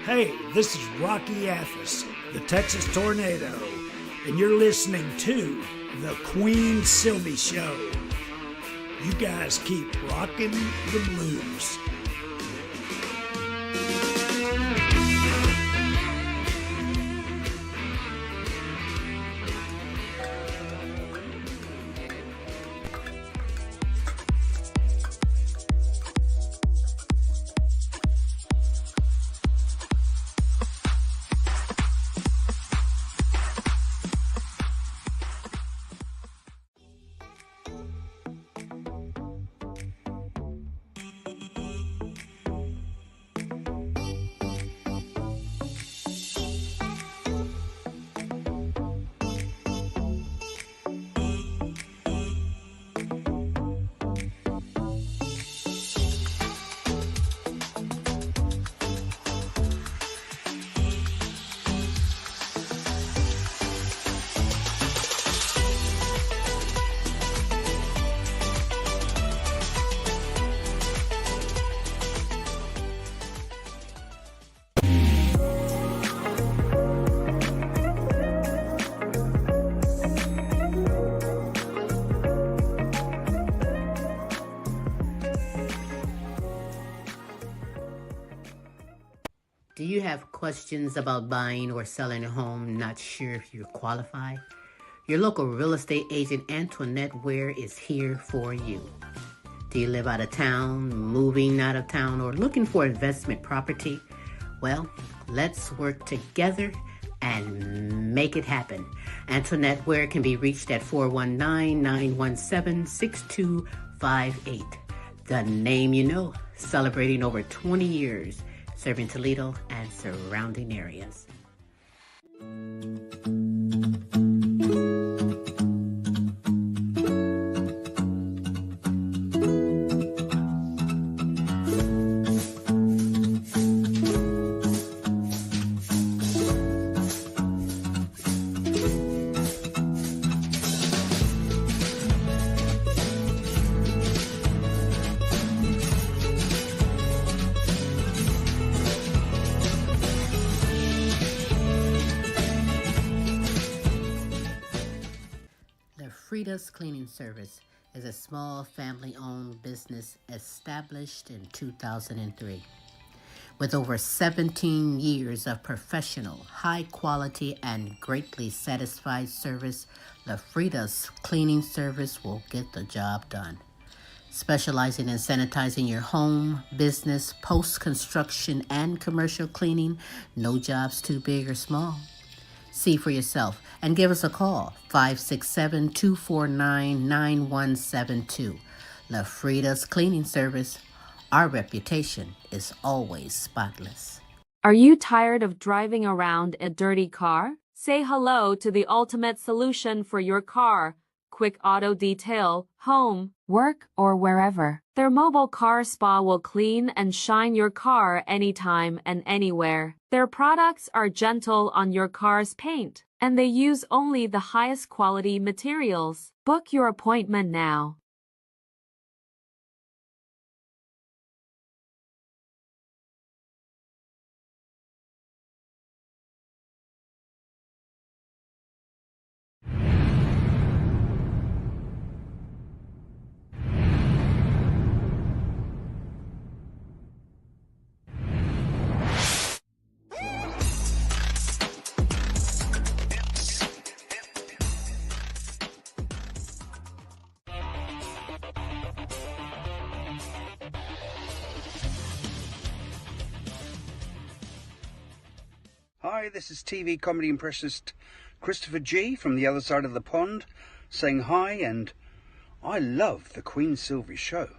Hey, this is Rocky Athos, the Texas Tornado, and you're listening to the Queen Silvy Show. You guys keep rocking the blues. Do you have questions about buying or selling a home, not sure if you're qualified? Your local real estate agent, Antoinette Ware, is here for you. Do you live out of town, moving out of town, or looking for investment property? Well, let's work together and make it happen. Antoinette Ware can be reached at 419-917-6258. The name you know, celebrating over 20 years. Serving Toledo and surrounding areas. Frida's Cleaning Service is a small family-owned business established in 2003. With over 17 years of professional, high-quality, and greatly satisfied service, the Frida's Cleaning Service will get the job done. Specializing in sanitizing your home, business, post-construction, and commercial cleaning, no job's too big or small. See for yourself and give us a call, 567-249-9172. La Frida's Cleaning Service. Our reputation is always spotless. Are you tired of driving around a dirty car? Say hello to the ultimate solution for your car. Quick Auto Detail, home, work, or wherever. Their mobile car spa will clean and shine your car anytime and anywhere. Their products are gentle on your car's paint, and they use only the highest quality materials. Book your appointment now. Hi, this is TV comedy impressionist Christopher G from the other side of the pond saying hi, and I love the Queen Silvy Show.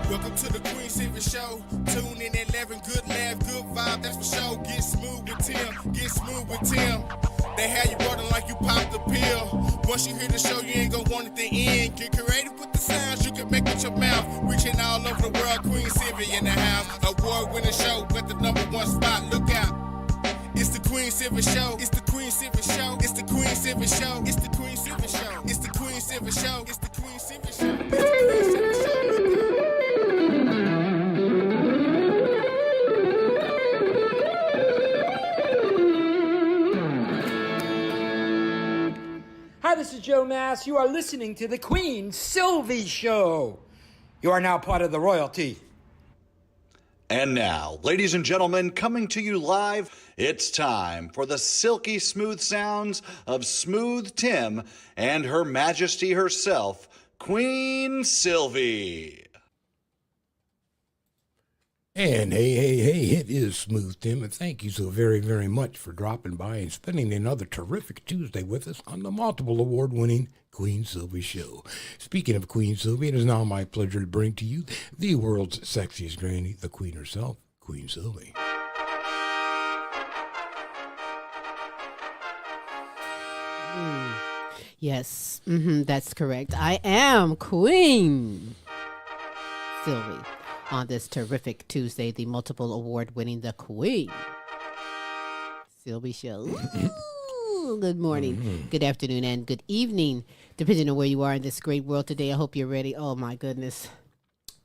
Welcome to the Queen Silvy Show. tune in at 11, good laugh, good vibe, that's for sure. Get smooth with Tim, get smooth with Tim. They have you rolling like you popped the pill. Once you hear the show, you ain't gonna want it to end. Get creative with the sounds you can make with your mouth. Reaching all over the world, Queen Silvy in the house. Award-winning show, got the #1 spot, look out. It's the Queen Silvy Show. It's the Queen Silvy Show. It's the Queen Silvy Show. It's the Queen Silvy Show. It's the Queen Silvy Show. It's the Queen Silvy Show. It's the Queen Silvy Show. Hi, this is Joe Mass. You are listening to the Queen Silvy Show. You are now part of the royalty. And now, ladies and gentlemen, coming to you live, it's time for the silky smooth sounds of Smooth Tim and Her Majesty herself, Queen Silvy. And hey, it is Smooth Tim, and thank you so very, very much for dropping by and spending another terrific Tuesday with us on the multiple award-winning Queen Silvy Show. Speaking of Queen Silvy, it is now my pleasure to bring to you the world's sexiest granny, the Queen herself, Queen Silvy. Yes, that's correct. I am Queen Silvy. On this terrific Tuesday, the multiple award-winning The Queen Silvy Show. Ooh, good morning, good afternoon, and good evening, depending on where you are in this great world today. I hope you're ready. Oh, my goodness.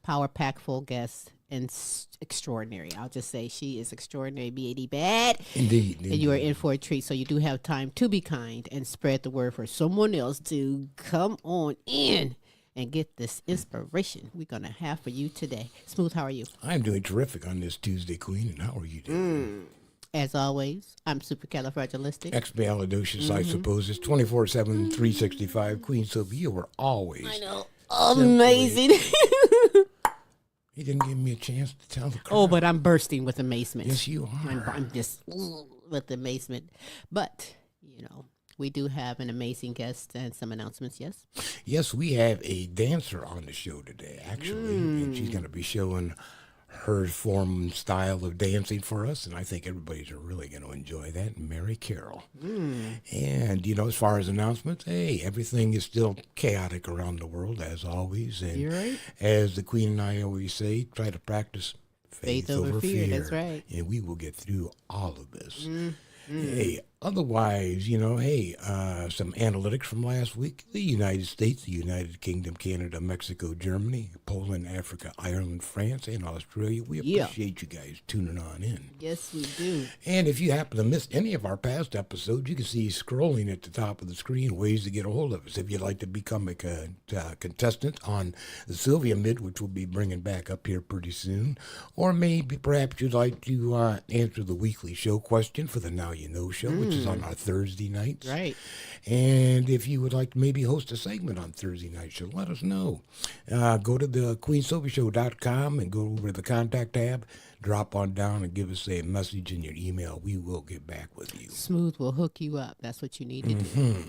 Power pack full guest and extraordinary. I'll just say she is extraordinary, B-A-D bad. Indeed. And you are in for a treat, so you do have time to be kind and spread the word for someone else to come on in and get this inspiration we're going to have for you today. Smooth, how are you? I'm doing terrific on this Tuesday, Queen, and how are you doing? As always, I'm supercalifragilistic. Expialidocious, I suppose. It's 24/7, 365. Queen Silvy, you were always... I know. Amazing. You didn't give me a chance to tell the crowd. Oh, but I'm bursting with amazement. Yes, you are. I'm just with amazement. But, you know, we do have an amazing guest and some announcements, yes? Yes, we have a dancer on the show today, actually, and she's going to be showing her form and style of dancing for us, and I think everybody's really going to enjoy that, Mary Caryl. And, you know, as far as announcements, hey, everything is still chaotic around the world, as always, and You're right. as the Queen and I always say, try to practice faith over fear. That's right. And we will get through all of this. Hey, otherwise, you know, hey, some analytics from last week. The United States, the United Kingdom, Canada, Mexico, Germany, Poland, Africa, Ireland, France, and Australia. We appreciate you guys tuning on in. Yes, we do. And if you happen to miss any of our past episodes, you can see scrolling at the top of the screen ways to get a hold of us. If you'd like to become a contestant on the Sylvia Mid, which we'll be bringing back up here pretty soon, or maybe perhaps you'd like to answer the weekly show question for the Now You Know show, which is on our Thursday nights. Right. And if you would like to maybe host a segment on Thursday night show, let us know. Go to the queensilvyshow.com and go over to the contact tab. Drop on down and give us a message in your email. We will get back with you. Smooth will hook you up. That's what you need to do.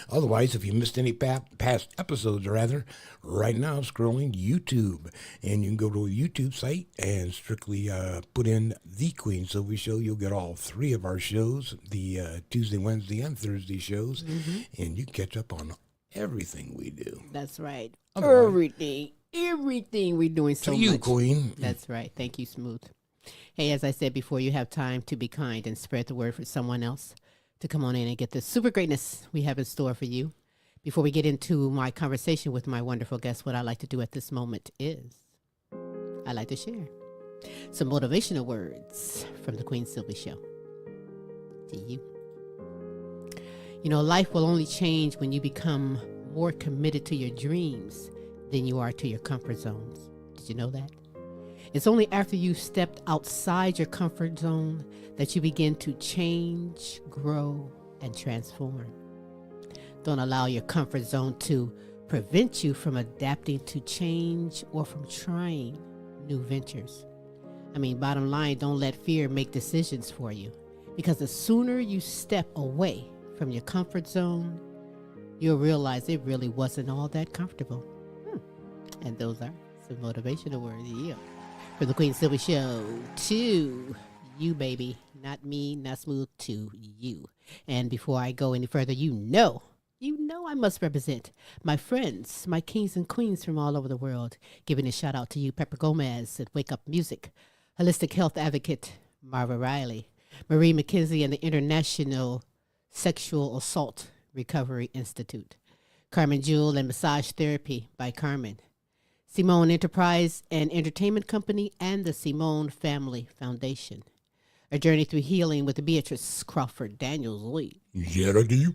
Otherwise, if you missed any past episodes, right now scrolling YouTube. And you can go to a YouTube site and strictly put in The Queen Silvy Show. You'll get all three of our shows, the Tuesday, Wednesday, and Thursday shows. And you can catch up on everything we do. That's right. Otherwise- Everything we're doing so To you, much. Queen. That's right. Thank you, Smooth. Hey, as I said before, you have time to be kind and spread the word for someone else to come on in and get the super greatness we have in store for you. Before we get into my conversation with my wonderful guest, what I like to do at this moment is I like to share some motivational words from the Queen Silvy Show to you. You know, life will only change when you become more committed to your dreams than you are to your comfort zones. Did you know that? It's only after you stepped outside your comfort zone that you begin to change, grow, and transform. Don't allow your comfort zone to prevent you from adapting to change or from trying new ventures. I mean, bottom line, don't let fear make decisions for you, because the sooner you step away from your comfort zone, you'll realize it really wasn't all that comfortable. And those are some motivational words. Yeah. For the Queen Silvy Show to you, baby. Not me, not smooth, to you. And before I go any further, you know I must represent my friends, my kings and queens from all over the world. Giving a shout out to you, Pepper Gomez at Wake Up Music, holistic health advocate Marva Riley, Marie McKenzie and the International Sexual Assault Recovery Institute, Carmen Jewel and Massage Therapy by Carmen, Simone Enterprise and Entertainment Company, and the Simone Family Foundation. A Journey Through Healing with Beatrice Crawford Daniels Lee. Shout out to you.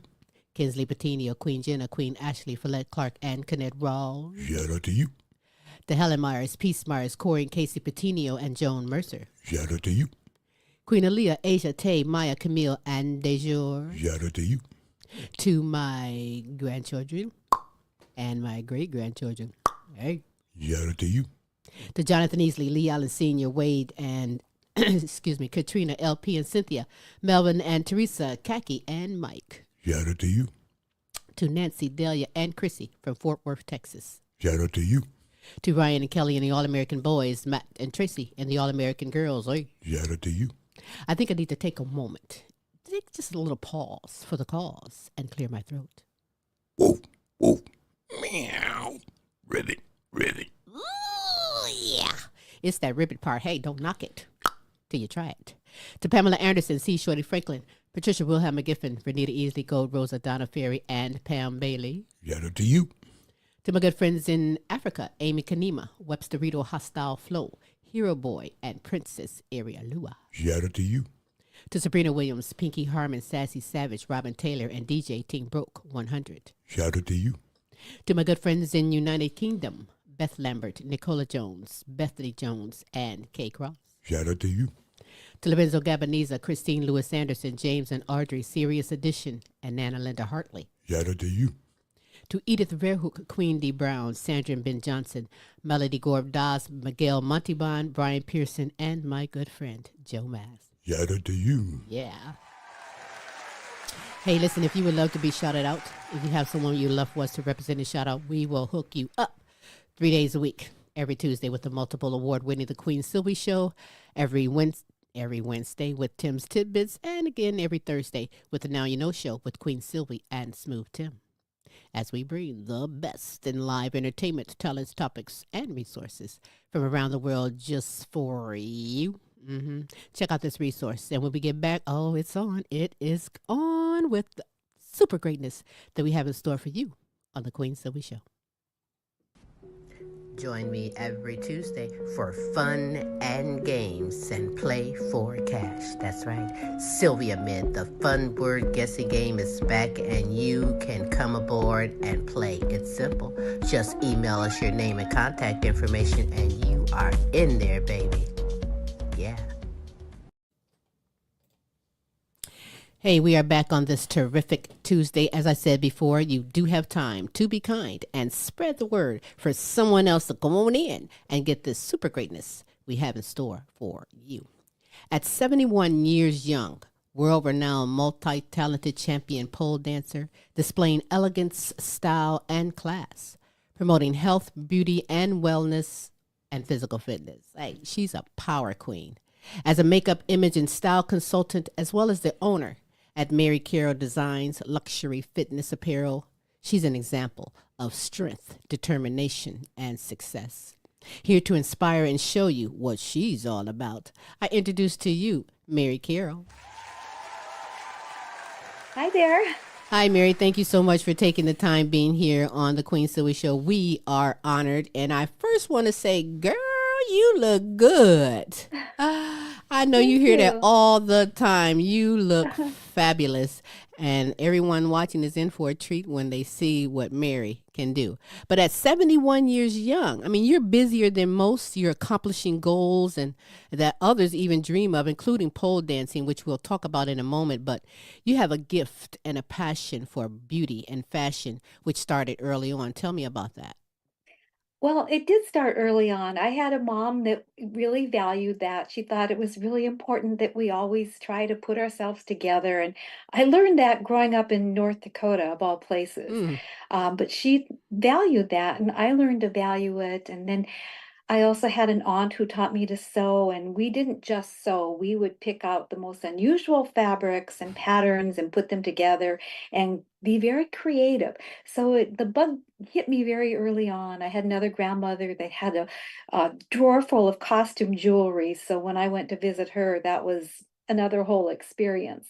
Kinsley Patino, Queen Jenna, Queen Ashley, Follette Clark, and Kenneth Rawl. Shout out to you. The Helen Myers, Peace Myers, Corey and Casey Patino, and Joan Mercer. Shout out to you. Queen Aaliyah, Asia, Tay, Maya, Camille, and Dejour. Shout out to you. To my grandchildren and my great-grandchildren. Hey. Shout out to you. To Jonathan Easley, Lee Allen Sr., Wade, and excuse me, Katrina, LP, and Cynthia, Melvin, and Teresa, Kaki, and Mike. Shout out to you. To Nancy, Delia, and Chrissy from Fort Worth, Texas. Shout out to you. To Ryan and Kelly and the All-American Boys, Matt and Tracy and the All-American Girls. Hey. Shout out to you. I think I need to take a moment, take just a little pause for the cause and clear my throat. Woof, woof, meow. Ribbit, ribbit. Ooh, yeah. It's that ribbit part. Hey, don't knock it till you try it. To Pamela Anderson, C. Shorty Franklin, Patricia Wilhelm McGiffin, Renita Easley, Gold, Rosa, Donna Ferry, and Pam Bailey. Shout out to you. To my good friends in Africa, Amy Kanima, Webster Rito, Hostile Flow, Hero Boy, and Princess Aria Lua. Shout out to you. To Sabrina Williams, Pinky Harmon, Sassy Savage, Robin Taylor, and DJ Team Broke 100. Shout out to you. To my good friends in United Kingdom, Beth Lambert, Nicola Jones, Bethany Jones, and Kay Cross. Shout out to you. To Lorenzo Gabaniza, Christine Lewis Anderson, James and Audrey, Serious Edition, and Nana Linda Hartley. Shout out to you. To Edith Verhoek, Queen D. Brown, Sandra and Ben Johnson, Melody Gorb Das, Miguel Montibon, Brian Pearson, and my good friend, Joe Mass. Shout out to you. Yeah. Hey, listen, if you would love to be shouted out, if you have someone you love for us to represent and shout out, we will hook you up 3 days a week, every Tuesday with the multiple award-winning The Queen Silvy Show, every Wednesday with Tim's Tidbits, and again every Thursday with the Now You Know Show with Queen Silvy and Smooth Tim, as we bring the best in live entertainment, talents, topics, and resources from around the world just for you. Check out this resource. And when we get back, it's on. It is on with the super greatness that we have in store for you on The Queen Silvy Show. Join me every Tuesday for fun and games and play for cash. That's right. Sylvia Mid, the fun word guessing game is back and you can come aboard and play. It's simple. Just email us your name and contact information and you are in there, baby. Yeah. Hey, we are back on this terrific Tuesday. As I said before, you do have time to be kind and spread the word for someone else to come on in and get this super greatness we have in store for you. At 71 years young, world-renowned multi-talented champion pole dancer, displaying elegance, style, and class, promoting health, beauty, and wellness, and physical fitness. Hey, she's a power queen. As a makeup, image, and style consultant, as well as the owner at Mary Caryl Designs, luxury fitness apparel, she's an example of strength, determination, and success. Here to inspire and show you what she's all about, I introduce to you Mary Caryl. Hi there. Hi, Mary. Thank you so much for taking the time being here on the Queen Silvy Show. We are honored. And I first want to say, girl, you look good. I know you hear that all the time. You look fabulous. And everyone watching is in for a treat when they see what Mary can do. But at 71 years young, I mean, you're busier than most. You're accomplishing goals and that others even dream of, including pole dancing, which we'll talk about in a moment. But you have a gift and a passion for beauty and fashion, which started early on. Tell me about that. Well, it did start early on. I had a mom that really valued that. She thought it was really important that we always try to put ourselves together. And I learned that growing up in North Dakota, of all places. But she valued that, and I learned to value it. And then I also had an aunt who taught me to sew, and we didn't just sew. We would pick out the most unusual fabrics and patterns and put them together and be very creative. So the bug hit me very early on. I had another grandmother that had a drawer full of costume jewelry. So when I went to visit her, that was another whole experience.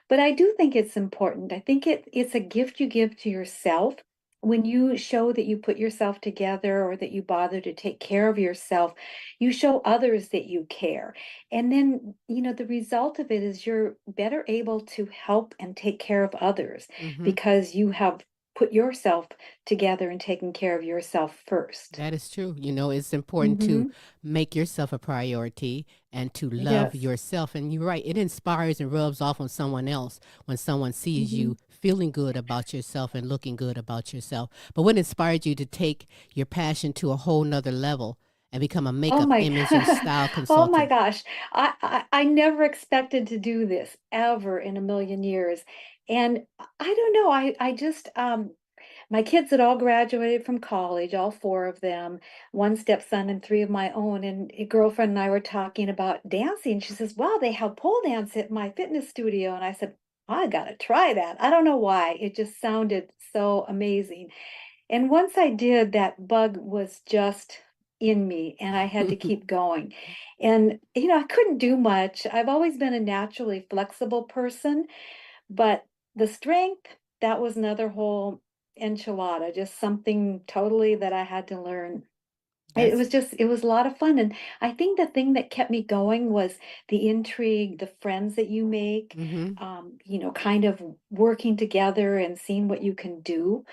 But I do think it's important. I think it's a gift you give to yourself when you show that you put yourself together or that you bother to take care of yourself. You show others that you care. And then, the result of it is you're better able to help and take care of others Hmm. because you have put yourself together and taken care of yourself first. That is true. It's important to Hmm. make yourself a priority and to love Yes. yourself. And you're right, it inspires and rubs off on someone else when someone sees Hmm. you feeling good about yourself and looking good about yourself. But what inspired you to take your passion to a whole nother level and become a Oh makeup my, image and style oh my consultant? gosh. I never expected to do this ever in a million years. And I don't know, I just my kids had all graduated from college, all four of them, one stepson and three of my own. And a girlfriend and I were talking about dancing. She says, "Wow, they have pole dance at my fitness studio." And I said, "I gotta try that." I don't know why. It just sounded so amazing. And once I did, that bug was just in me and I had to keep going. And, I couldn't do much. I've always been a naturally flexible person, but the strength, that was another whole enchilada, just something totally that I had to learn. That's It was a lot of fun. And I think the thing that kept me going was the intrigue, the friends that you make, hmm. kind of working together and seeing what you can do.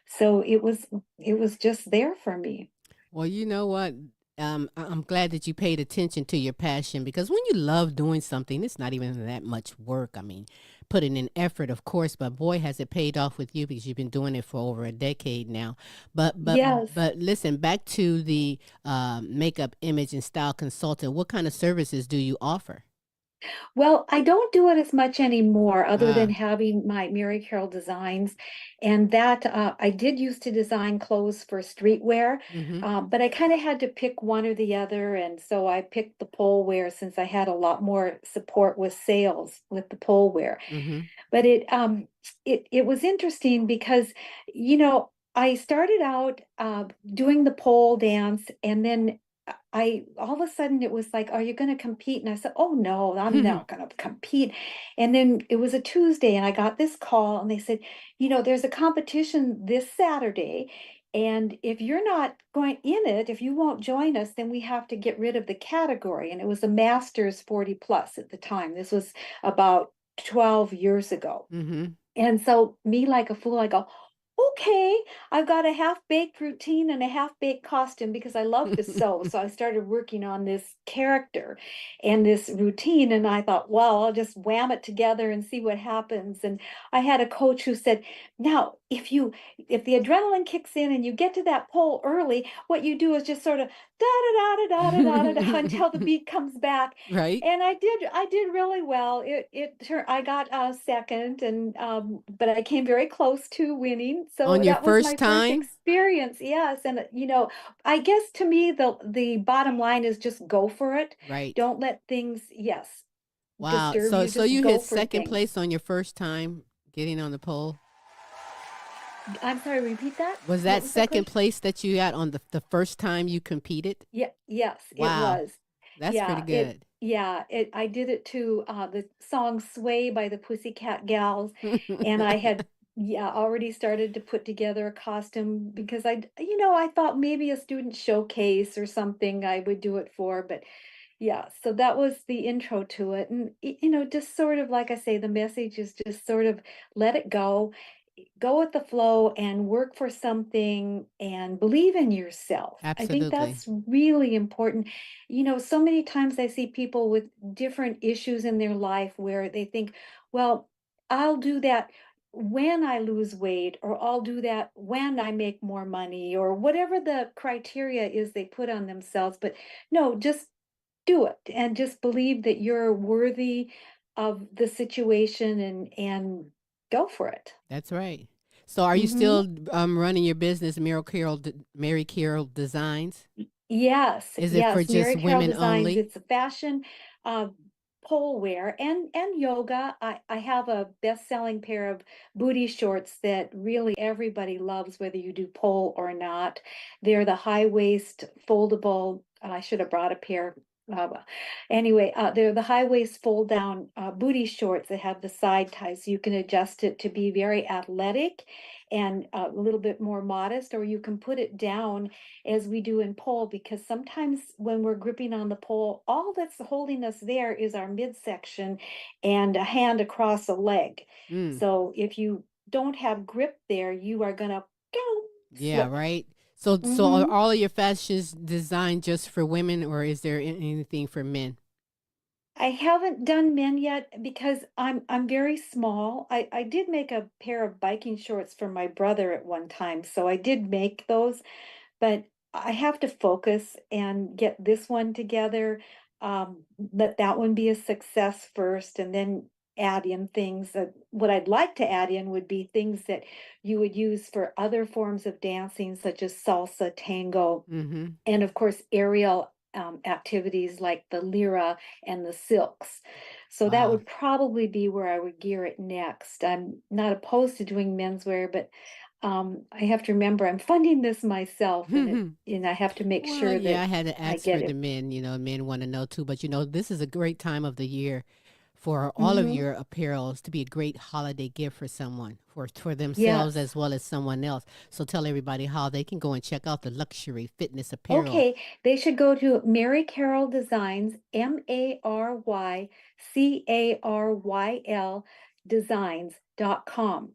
So it was just there for me. Well, you know what? I'm glad that you paid attention to your passion because when you love doing something, it's not even that much work. I mean, putting in effort, of course, but boy, has it paid off with you because you've been doing it for over a decade now. But but Yes. but listen, back to the makeup, image, and style consultant. What kind of services do you offer? Well, I don't do it as much anymore other than Ah, having my Mary Caryl Designs. And that I did used to design clothes for streetwear, mm-hmm, but I kind of had to pick one or the other. And so I picked the pole wear since I had a lot more support with sales with the pole wear. mm-hmm. But it was interesting because, I started out doing the pole dance, and then I all of a sudden it was like, "Are you going to compete?" And I said, "Oh no, I'm not going to compete." And then it was a Tuesday, and I got this call, and they said, "There's a competition this Saturday." And if you're not going in it, if you won't join us, then we have to get rid of the category. And it was a master's 40 plus at the time. This was about 12 years ago. Mm-hmm. And so, me like a fool, I go, "Okay, I've got a half-baked routine and a half-baked costume because I love to sew." So I started working on this character and this routine, and I thought, well, I'll just wham it together and see what happens. And I had a coach who said, "Now, if the adrenaline kicks in and you get to that pole early, what you do is just sort of da da da da da da da da da until the beat comes back." Right? And I did really well. I got second, and but I came very close to winning. So On your that was first my first time? experience. Yes, and I guess to me the bottom line is just go for it. Right. Don't let things, yes, Wow. disturb So you. so Just you go hit for second things. place on your first time getting on the pole? I'm sorry, repeat that. Was What that was that second question? place that you got on the first time you competed? Yeah, yes, it Wow. was. That's pretty good. I did it to the song Sway by the Pussycat Gals, and I had, yeah, already started to put together a costume because I thought maybe a student showcase or something I would do it for. But yeah, so that was the intro to it. And just sort of like I say, the message is just sort of let it go with the flow and work for something and believe in yourself. I think Absolutely. that's really important. So many times I see people with different issues in their life where they think, well, I'll do that when I lose weight, or I'll do that when I make more money, or whatever the criteria is they put on themselves. But no, just do it and just believe that you're worthy of the situation, and go for it. That's right. So are you Mhm. still running your business, Mary Carroll Designs? Yes, Is it for yes, just Mary Caryl women Designs. only? It's a fashion uh, pole wear and yoga. I have a best-selling pair of booty shorts that really everybody loves, whether you do pole or not. They're the high waist foldable. I should have brought a pair. Anyway, they're the high waist fold down booty shorts that have the side ties. You can adjust it to be very athletic and a little bit more modest, or you can put it down as we do in pole, because sometimes when we're gripping on the pole, all that's holding us there is our midsection and a hand across a leg. Mm. So if you don't have grip there, you are gonna Yeah, slip. right. So are Hmm. all of your fashions designed just for women, or is there anything for men? I haven't done men yet because I'm very small. I did make a pair of biking shorts for my brother at one time, so I did make those, but I have to focus and get this one together. Let that one be a success first, and then add in things that what I'd like to add in would be things that you would use for other forms of dancing, such as salsa, tango, Mm-hmm. and of course aerial activities like the lyra and the silks. So that Wow. would probably be where I would gear it next. I'm not opposed to doing menswear, but I have to remember I'm funding this myself, and I have to make Well, sure yeah, that I had to I ask for get the it. men. Men want to know too. But this is a great time of the year for all of Hmm. your apparels to be a great holiday gift for someone, for themselves Yes. as well as someone else. So tell everybody how they can go and check out the luxury fitness apparel. Okay, they should go to Mary Caryl Designs, MaryCaryl Designs.com.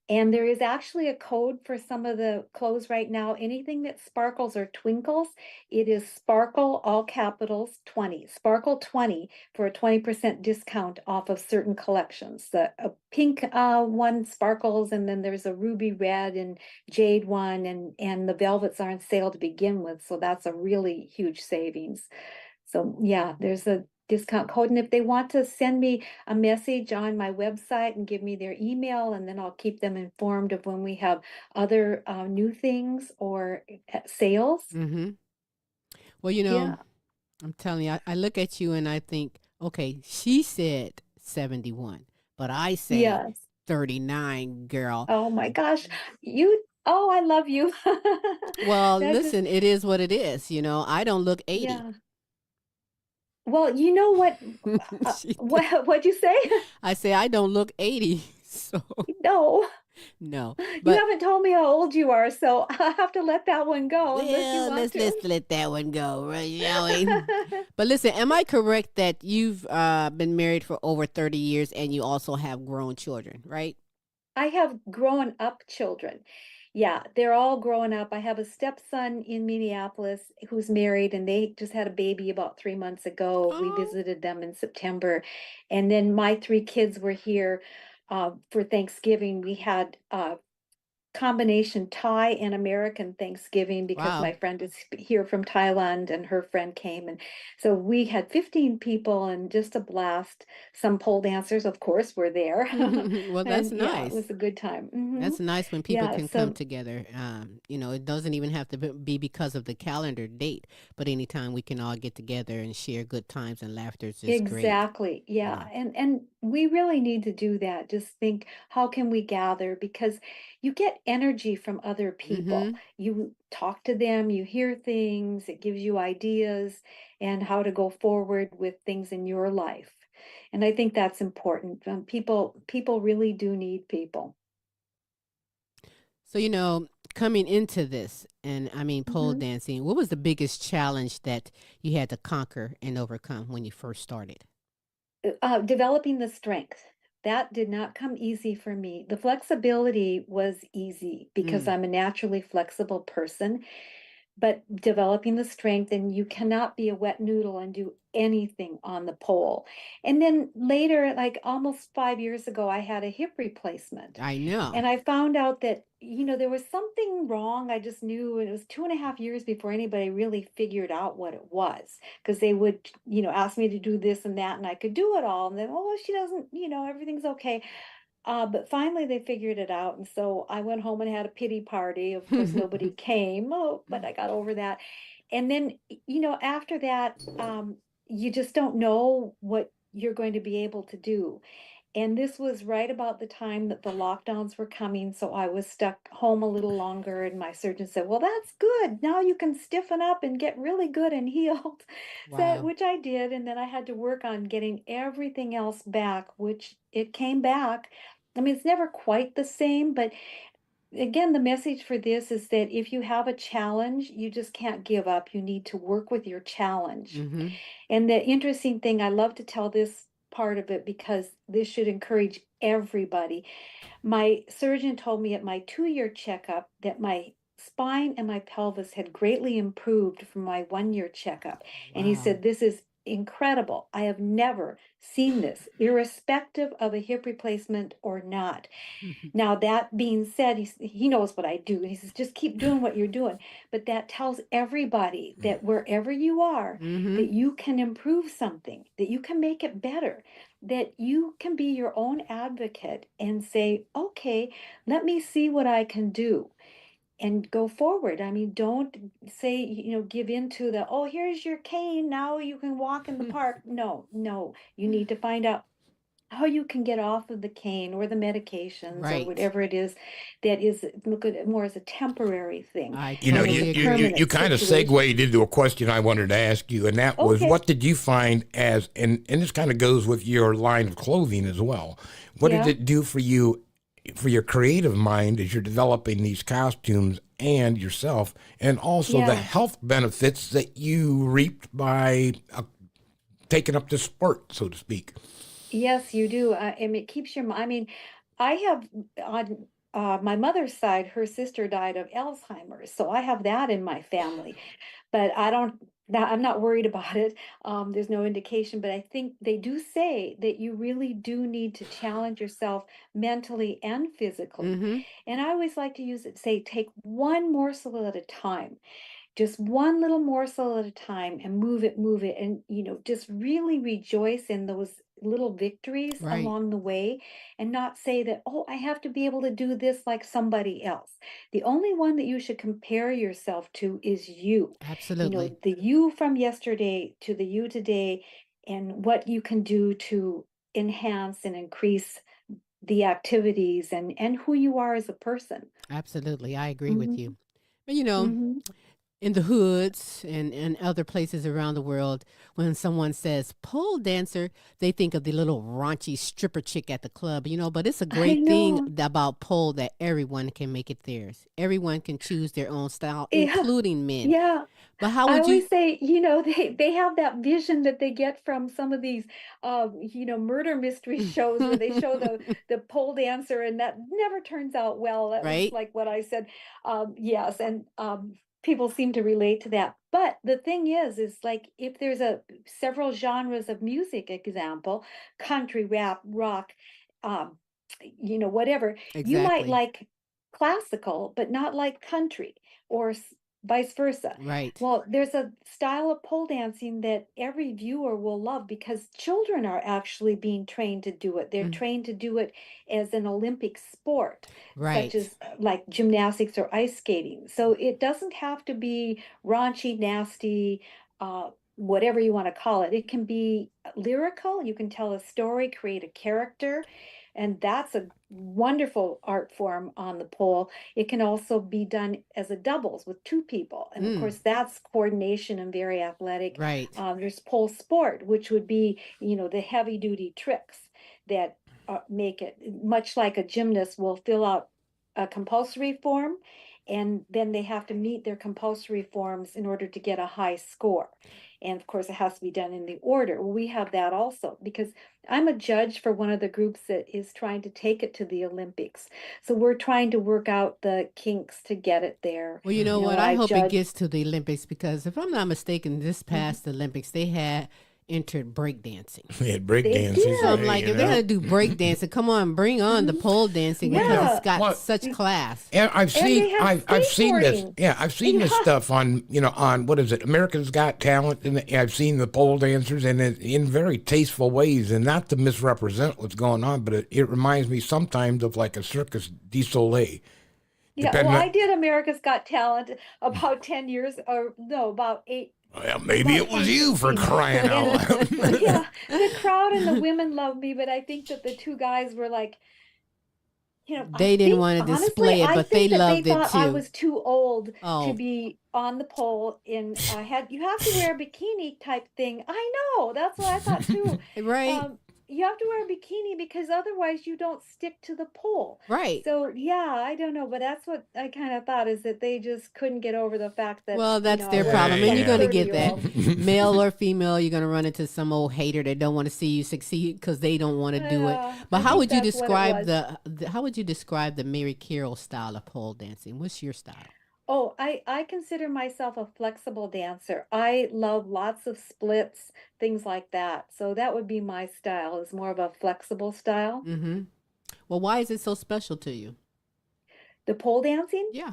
And there is actually a code for some of the clothes right now. Anything that sparkles or twinkles, it is Sparkle, all capitals, 20. Sparkle 20 for a 20% discount off of certain collections. The a pink one sparkles, and then there's a ruby red and jade one, and the velvets are on sale to begin with, so that's a really huge savings. So yeah, there's a discount code, and if they want to send me a message on my website and give me their email, and then I'll keep them informed of when we have other new things or sales. Mm-hmm. Well, Yeah. I'm telling you, I look at you and I think, okay, she said 71, but I say Yes. 39, girl. Oh my gosh, oh, I love you. Well, That just, listen, it is what it is. I don't look 80. yeah. Well, you know what? She What'd you say? I say I don't look 80. So, No. no. You But haven't told me how old you are, so I have to let that one go unless you well, want let's to. let that one go, right, shall we? But listen, am I correct that you've been married for over 30 years and you also have grown children, right? I have grown up children. Yeah, they're all grown up. I have a stepson in Minneapolis who's married, and they just had a baby about 3 months ago. We Oh, visited them in September. And then my three kids were here for Thanksgiving. We had combination Thai and American Thanksgiving because wow. my friend is here from Thailand and her friend came. And so we had 15 people and just a blast. Some pole dancers, of course, were there. Well, that's And yeah, it nice. was a good time. That's nice when people Yeah, can come so together. It doesn't even have to be because of the calendar date, but anytime we can all get together and share good times and laughter is just great. exactly. Yeah. Yeah. And we really need to do that. Just think, how can we gather? Because you get energy from other people. Mm-hmm. You talk to them, you hear things, it gives you ideas and how to go forward with things in your life. And I think that's important. People really do need people. So, coming into this, and I mean pole Mhm. dancing, what was the biggest challenge that you had to conquer and overcome when you first started? Developing the strength. That did not come easy for me. The flexibility was easy because Mm, I'm a naturally flexible person, but developing the strength, and you cannot be a wet noodle and do anything on the pole. And then later, like almost 5 years ago, I had a hip replacement. I know. And I found out that, there was something wrong. I just knew, and it was 2.5 years before anybody really figured out what it was. Because they would, ask me to do this and that, and I could do it all. And then, oh, she doesn't, everything's okay. But finally they figured it out. And so I went home and had a pity party. Of course, nobody came, oh, but I got over that. And then, after that, you just don't know what you're going to be able to do. And this was right about the time that the lockdowns were coming, so I was stuck home a little longer, and my surgeon said, "Well, that's good. Now you can stiffen up and get really good and healed." So, Wow. which I did, and then I had to work on getting everything else back, which it came back. I mean, it's never quite the same, but again, the message for this is that if you have a challenge, you just can't give up. You need to work with your challenge. Mm-hmm. And the interesting thing, I love to tell this part of it because this should encourage everybody. My surgeon told me at my 2-year checkup that my spine and my pelvis had greatly improved from my 1-year checkup. And he Wow. said, "This is incredible. I have never seen this, irrespective of a hip replacement or not." Now, that being said, he knows what I do. He says, "Just keep doing what you're doing." But that tells everybody that wherever you are, Mm-hmm. that you can improve something, that you can make it better, that you can be your own advocate and say, "Okay, let me see what I can do." And go forward. I mean, don't say, give into the, "Oh, here's your cane. Now you can walk in the park." No, no. You need to find out how you can get off of the cane or the medications or Right. whatever it is that is, look at it more as a temporary thing I You know, than as totally a agree. you permanent kind of situation. segued into a question I wanted to ask you, and that was, Okay. what did you find as, and this kind of goes with your line of clothing as well. What did Yeah. it do for you, for your creative mind as you're developing these costumes and yourself, and also the Yeah. health benefits that you reaped by taking up the sport, so to speak? Yes, you do. And it keeps I mean, I have on my mother's side, her sister died of Alzheimer's. So I have that in my family. But I'm not worried about it. There's no indication, but I think they do say that you really do need to challenge yourself mentally and physically. Mm-hmm. And I always like to use it, say, take one morsel at a time, just one little morsel at a time, and move it, and just really rejoice in those little victories Right. along the way, and not say that, "Oh, I have to be able to do this like somebody else." The only one that you should compare yourself to is you. Absolutely. The you from yesterday to the you today, and what you can do to enhance and increase the activities and who you are as a person. Absolutely. I agree with Hmm. you. But you know, Hmm. in the hoods and other places around the world, when someone says pole dancer, they think of the little raunchy stripper chick at the club, but it's a I great thing know. about pole that everyone can make it theirs. Everyone can choose their own style, Yeah. including men. Yeah. But how I would you? always say, they have that vision that they get from some of these, murder mystery shows where they show the pole dancer, and that never turns out well. That was Right? like what I said. Yes, and people seem to relate to that. But the thing is like if there's several genres of music, example, country, rap, rock, um, whatever, you might Exactly. like classical, but not like country, or vice versa. Right. Well, there's a style of pole dancing that every viewer will love because children are actually being trained to do it. They're Mm, trained to do it as an Olympic sport, such right. as like gymnastics or ice skating. So it doesn't have to be raunchy, nasty, whatever you want to call it. It can be lyrical. You can tell a story, create a character, and that's a wonderful art form on the pole. It can also be done as a doubles with two people. And of Mm, course, that's coordination and very athletic. right. There's pole sport, which would be, the heavy duty tricks that make it much like a gymnast will fill out a compulsory form. And then they have to meet their compulsory forms in order to get a high score. And of course, it has to be done in the order. Well, we have that also because I'm a judge for one of the groups that is trying to take it to the Olympics. So we're trying to work out the kinks to get it there. Well, you know what? I I hope it judge. gets to the Olympics because if I'm not mistaken, this Mhm. past Olympics, they had entered breakdancing. We had break They dances, So I'm did. like, if they're gonna do break dancing, come on, bring on the Mhm. pole dancing because it's Yeah. got Well, such class. and And they have I've seen this. skateboarding. Yeah, I've seen this Yeah. stuff on, on what is it, America's Got Talent, and I've seen the pole dancers, and in very tasteful ways, and not to misrepresent what's going on, but it reminds me sometimes of like a Circus du Soleil. Yeah, well, Depending I on, did America's Got Talent about 10 years, or no, about eight, well, maybe about it was you for 2016. crying out And loud. yeah, the crowd and the women loved me, but I think that the two guys were like, I They didn't think, want to honestly, display it, I but they think that they loved it thought I too. was too old to Oh, be on the pole you have to wear a bikini type thing. I know, that's what I thought too. right, Um, you have to wear a bikini because otherwise you don't stick to the pole. right. So yeah, I don't know, but that's what I kind of thought, is that they just couldn't get over the fact that, Well, that's I their wasn't problem. And you're some going to Yeah. 30 get year that. old. Male or female, you're going to run into some old hater that don't want to see you succeed because they don't want to do it. Yeah, But I how think would you that's what it describe was. how would you describe the Mary Carroll style of pole dancing? What's your style? Oh, I consider myself a flexible dancer. I love lots of splits, things like that. So that would be my style, is more of a flexible style. Mm-hmm. Well, why is it so special to you? The pole dancing, Yeah.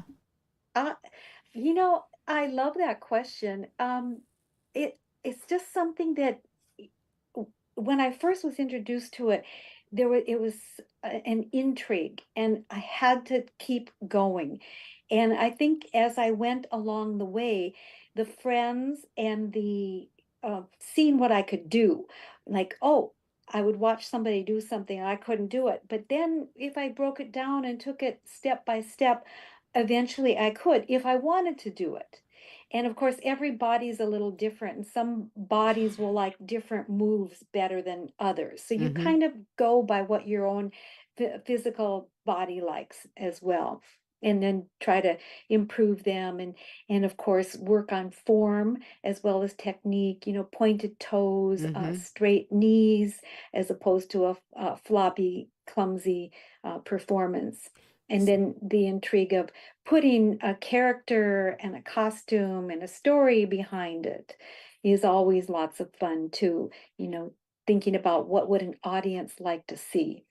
uh, I love that question. It's just something that when I first was introduced to it, it was an intrigue, and I had to keep going. And I think as I went along the way, the friends and the seeing what I could do, like, oh, I would watch somebody do something and I couldn't do it. But then if I broke it down and took it step by step, eventually I could if I wanted to do it. And of course, every body's a little different, and some bodies will like different moves better than others. So you Mm-hmm. kind of go by what your own physical body likes as well. And then try to improve them, and of course work on form as well as technique, pointed toes, Mm-hmm. straight knees, as opposed to a floppy, clumsy performance. And then the intrigue of putting a character and a costume and a story behind it is always lots of fun too, you know, thinking about what would an audience like to see.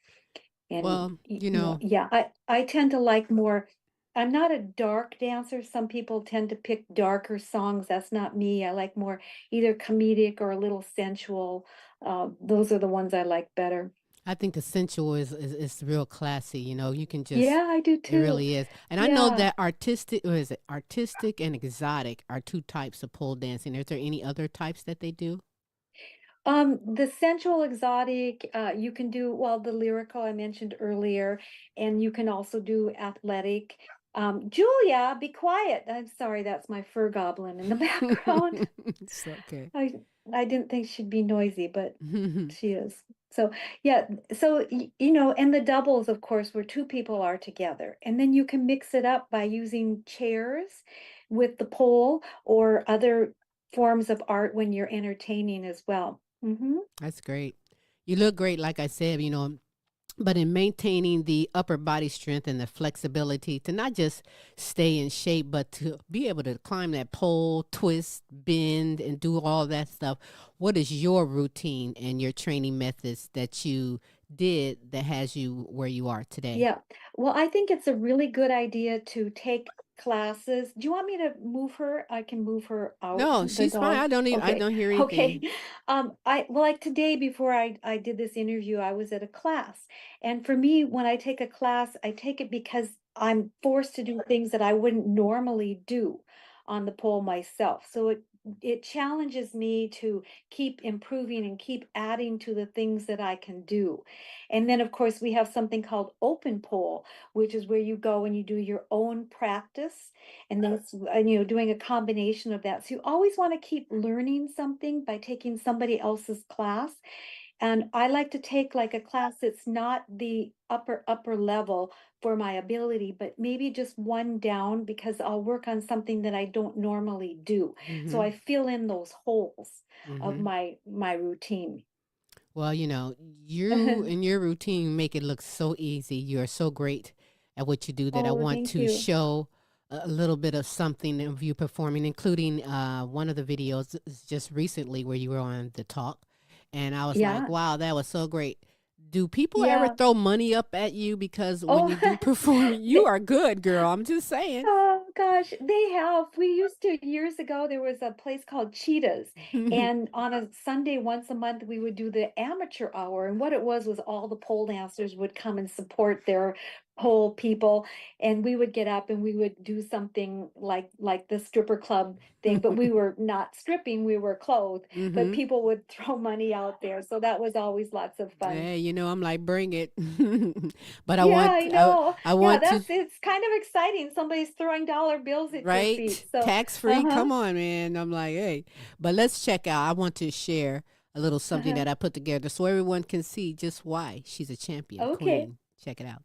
And Well, you know, yeah, I tend to like more. I'm not a dark dancer. Some people tend to pick darker songs. That's not me. I like more either comedic or a little sensual. Those are the ones I like better. I think the sensual is real classy. You know, you can just Yeah, I do it too. really is. And I know Yeah. that artistic, or is it artistic and exotic are two types of pole dancing. Is there any other types that they do? The sensual exotic, you can do, well, the lyrical I mentioned earlier, and you can also do athletic. Julia, be quiet. I'm sorry, that's my fur goblin in the background. It's okay. I I didn't think she'd be noisy, but she is. So yeah, so and the doubles, of course, where two people are together, and then you can mix it up by using chairs with the pole or other forms of art when you're entertaining as well. That's great. You look great, like I said, but in maintaining the upper body strength and the flexibility to not just stay in shape, but to be able to climb that pole, twist, bend, and do all that stuff. What is your routine and your training methods that you did that has you where you are today? Yeah. Well, I think it's a really good idea to take classes. Do you want me to move her? I can move her out, No, the she's fine. dog. I Okay. don't hear Okay. anything. Like today before I did this interview, I was at a class. And for me, when I take a class, I take it because I'm forced to do things that I wouldn't normally do on the pole myself. So it challenges me to keep improving and keep adding to the things that I can do. And then, of course, we have something called open pole, which is where you go and you do your own practice. And that's, doing a combination of that. So you always want to keep learning something by taking somebody else's class. And I like to take like a class that's not the upper level for my ability, but maybe just one down, because I'll work on something that I don't normally do. So Mm-hmm. I fill in those holes of Mm-hmm. my routine. Well, you and your routine make it look so easy. You're so great at what you do that I Oh, want thank to you. show a little bit of something of you performing, including one of the videos just recently where you were on the talk. And I was like, Yeah. wow, that was so great. Do people ever Yeah. throw money up at you because when Oh, you do perform, you they, are good, girl. I'm just saying. oh gosh, they have. We used to, years ago, there was a place called Cheetahs. And on a Sunday, once a month, we would do the amateur hour. And what it was all the pole dancers would come and support their pole people, and we would get up and we would do something like the stripper club thing, but we were not stripping, we were clothed, but people would throw money out there, so that was always lots of fun. Yeah, I'm like, bring it. But Yeah, I know. I Yeah, want to, it's kind of exciting. Somebody's throwing dollar bills at your right? feet. So, Tax free. uh-huh, Come on, man. I'm like, hey. But let's check out. I want to share a little something uh-huh. that I put together so everyone can see just why she's a champion Okay. queen. Check it out.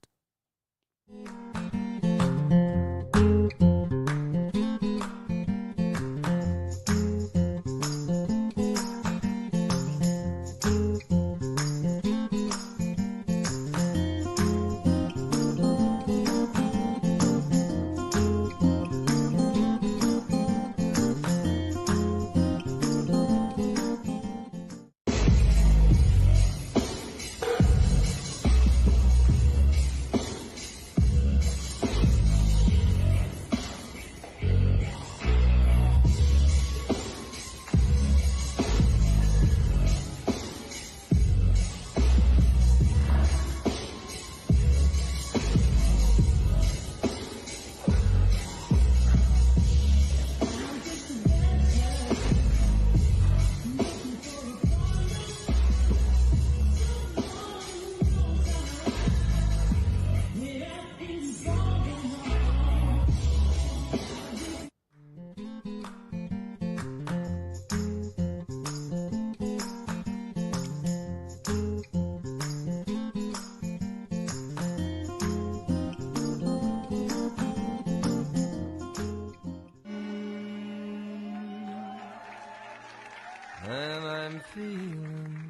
And I'm feeling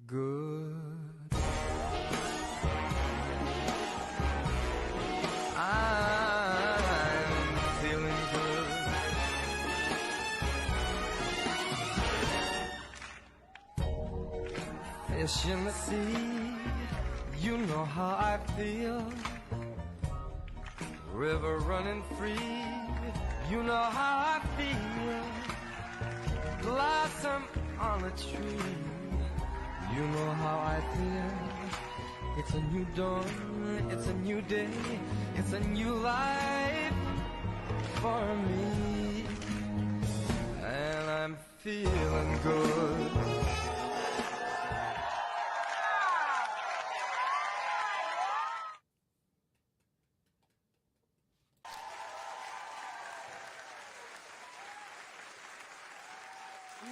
good. I'm feeling good. Fish in the sea, you know how I feel. River running free, you know how I feel. Blossom on a tree, you know how I feel. It's a new dawn, it's a new day, it's a new life for me. And I'm feeling good.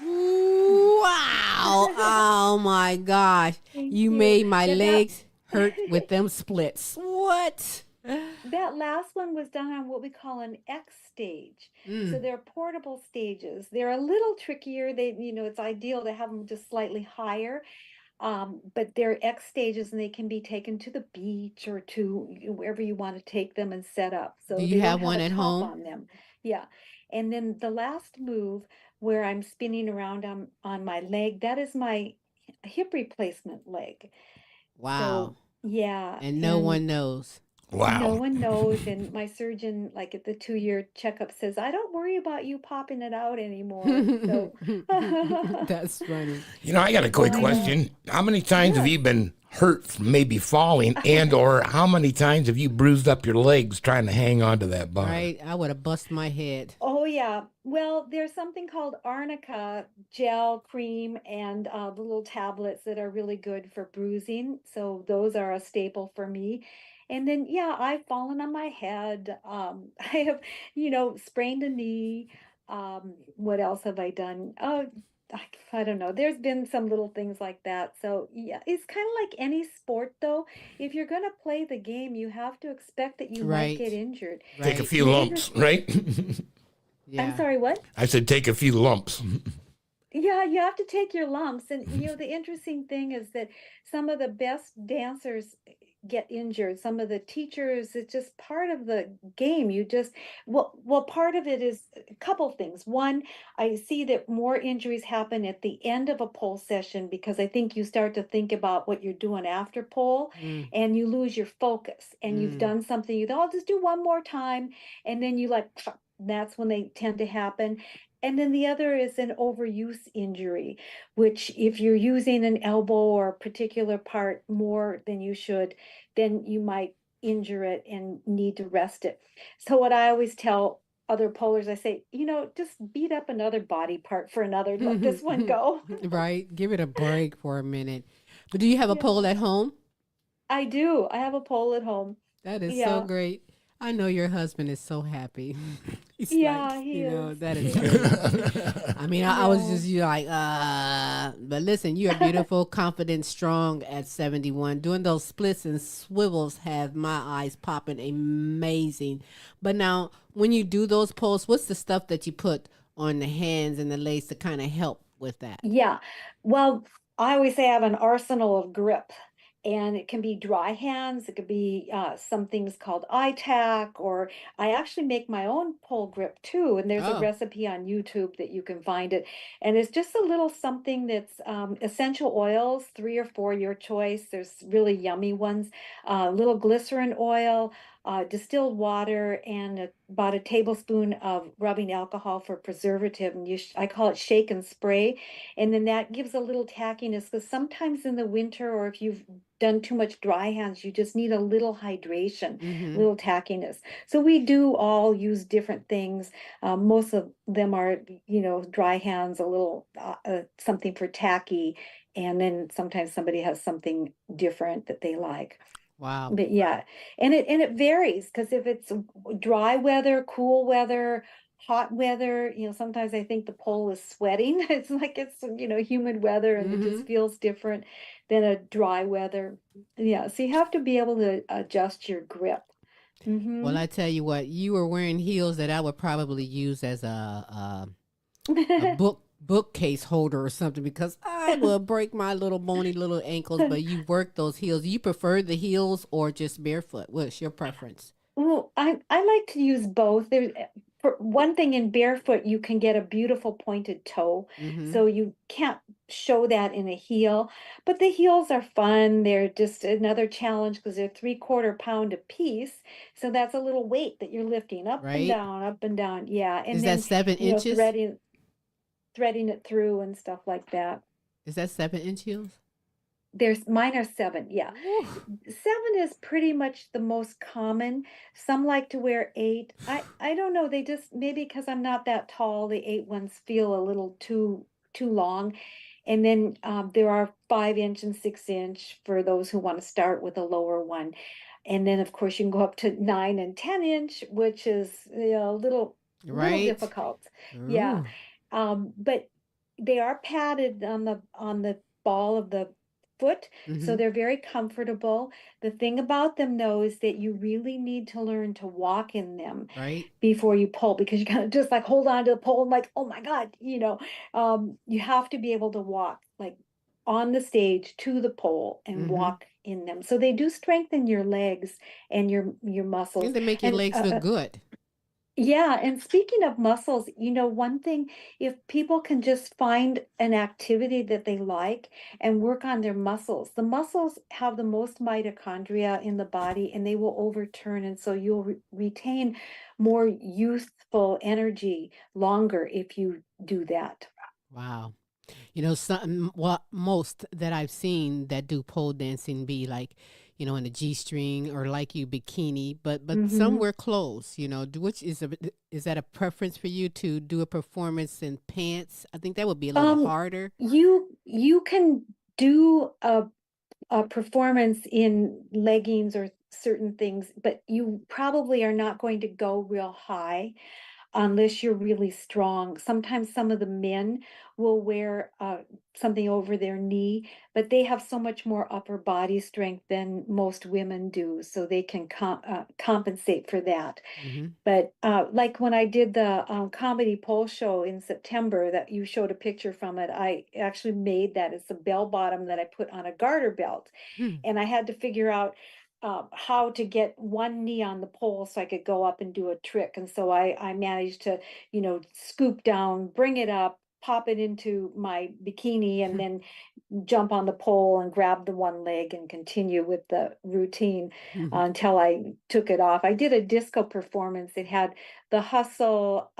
Wow. Oh my gosh. Thank You you. made my Yeah, legs hurt with them splits. What? that last one was done on what we call an X stage. So they're portable stages. They're a little trickier. It's ideal to have them just slightly higher. But they're X stages and they can be taken to the beach or to wherever you want to take them and set up. Do So you they don't have have one a at top home? on them. Yeah. And then the last move where I'm spinning around on my leg, that is my hip replacement leg. Wow. So yeah, And no one knows. no Wow. one knows. And my surgeon, like at the 2-year checkup, says, I don't worry about you popping it out anymore. So That's funny. I got a quick I know. question. How many times have Sure. you been hurt from maybe falling, and or how many times have you bruised up your legs trying to hang on to that bar? Right? I would have bust my head. Oh yeah. Well, there's something called arnica gel cream and the little tablets that are really good for bruising. So those are a staple for me. And then yeah, I've fallen on my head. I have, sprained a knee. What else have I done? Oh, I don't know. There's been some little things like that. So yeah, it's kind of like any sport though. If you're gonna play the game, you have to expect that you might get Right. injured. Take a Right. few The lumps, right? I'm Yeah. sorry, what? I said take a few lumps. Yeah, you have to take your lumps. And the interesting thing is that some of the best dancers get injured. Some of the teachers, it's just part of the game. Well, part of it is a couple things. One, I see that more injuries happen at the end of a pole session because I think you start to think about what you're doing after pole Mm, and you lose your focus and you've mm. done something, I'll just do one more time. And then you like, that's when they tend to happen. And then the other is an overuse injury, which if you're using an elbow or a particular part more than you should, then you might injure it and need to rest it. So what I always tell other polars, I say, just beat up another body part for another, let this one go. Right. Give it a break for a minute. But do you have a Yeah, pole at home? I do. I have a pole at home. That is so Yeah. great. I know your husband is so happy. He's like, Yeah, he is. that is great. I mean, I was Yeah. just like, but listen, you are beautiful, confident, strong at 71. Doing those splits and swivels have my eyes popping amazing. But now, when you do those pulls, what's the stuff that you put on the hands and the legs to kind of help with that? Yeah. Well, I always say I have an arsenal of grip, and it can be dry hands. It could be some things called eye tack, or I actually make my own pole grip too. And there's a Oh, recipe on YouTube that you can find it. And it's just a little something that's essential oils, 3 or 4, your choice. There's really yummy ones. Little glycerin oil, distilled water, and about a tablespoon of rubbing alcohol for preservative. And I call it shake and spray. And then that gives a little tackiness, because sometimes in the winter, or if you've done too much dry hands, you just need a little hydration, a mm-hmm. little tackiness. So we do all use different things. Most of them are, dry hands, a little something for tacky. And then sometimes somebody has something different that they like. Wow. But yeah, and it varies, because if it's dry weather, cool weather, hot weather, sometimes I think the pole is sweating. It's like it's, humid weather, and it Mm-hmm. just feels different than a dry weather. Yeah, so you have to be able to adjust your grip. Well, Mm-hmm. I tell you what, you were wearing heels that I would probably use as a bookcase holder or something, because I will break my little bony little ankles. But you work those heels. You prefer the heels or just barefoot? What's your preference? Well, I like to use both. There's for one thing, in barefoot, you can get a beautiful pointed toe, Mm-hmm. so you can't show that in a heel. But the heels are fun. They're just another challenge, because they're 3/4 pound a piece. So that's a little weight that you're lifting up and Right? down, up and down. Yeah, Is and that then, 7 inches? threading it through and stuff like that. Is that 7 inch heels? There's mine are 7, yeah. Woo. 7 is pretty much the most common. Some like to wear 8. I don't know, they just, maybe because I'm not that tall, the 8 ones feel a little too long. And then there are 5 inch and 6 inch for those who want to start with a lower one. And then of course you can go up to 9 and 10 inch, which is, a little Right? difficult. Yeah. Ooh. But they are padded on the ball of the foot, so Mm-hmm. they're very comfortable. The thing about them, though, is that you really need to learn to walk in them Right? before you pull, because you kind of just like hold on to the pole and like, oh my God, you have to be able to walk like on the stage to the pole and Mm-hmm. walk in them. So they do strengthen your legs and your muscles. And they make your And legs look good. yeah, and speaking of muscles, one thing, if people can just find an activity that they like and work on their muscles, the muscles have the most mitochondria in the body, and they will overturn. And so you'll retain more youthful energy longer if you do that. Wow. Some what most that I've seen that do pole dancing be like, in a G string or like you bikini, but some Hmm. wear clothes. Which is that a preference for you to do a performance in pants? I think that would be a little Um, harder. you can do a performance in leggings or certain things, but you probably are not going to go real high unless you're really strong. Sometimes some of the men will wear something over their knee, but they have so much more upper body strength than most women do, so they can compensate for that. Mm-hmm. But like when I did the comedy pole show in September that you showed a picture from it, I actually made that. It's a bell bottom that I put on a garter belt. Hmm. And I had to figure out how to get one knee on the pole so I could go up and do a trick. And so I managed to, scoop down, bring it up, pop it into my bikini, and then jump on the pole and grab the one leg and continue with the routine until I took it off. I did a disco performance. It had the hustle,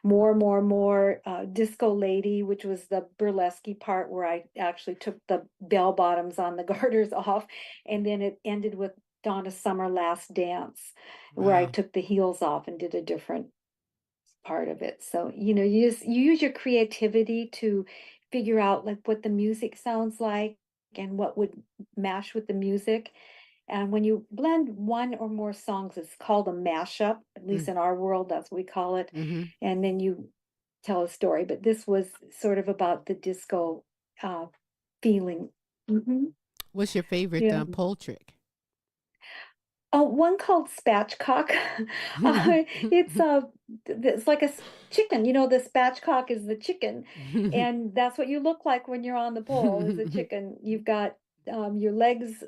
more. Disco Lady, which was the burlesque part where I actually took the bell bottoms on the garters off, and then it ended with Donna Summer Last Dance, where I Wow. took the heels off and did a different part of it. So, you use your creativity to figure out like what the music sounds like and what would mash with the music. And when you blend one or more songs, it's called a mashup, at least in our world, that's what we call it. Mm-hmm. And then you tell a story. But this was sort of about the disco uh, feeling. Hmm. What's your favorite Yeah. pole trick? Oh, one called spatchcock. It's it's like chicken. The spatchcock is the chicken, and that's what you look like when you're on the pole, is a chicken. You've got your legs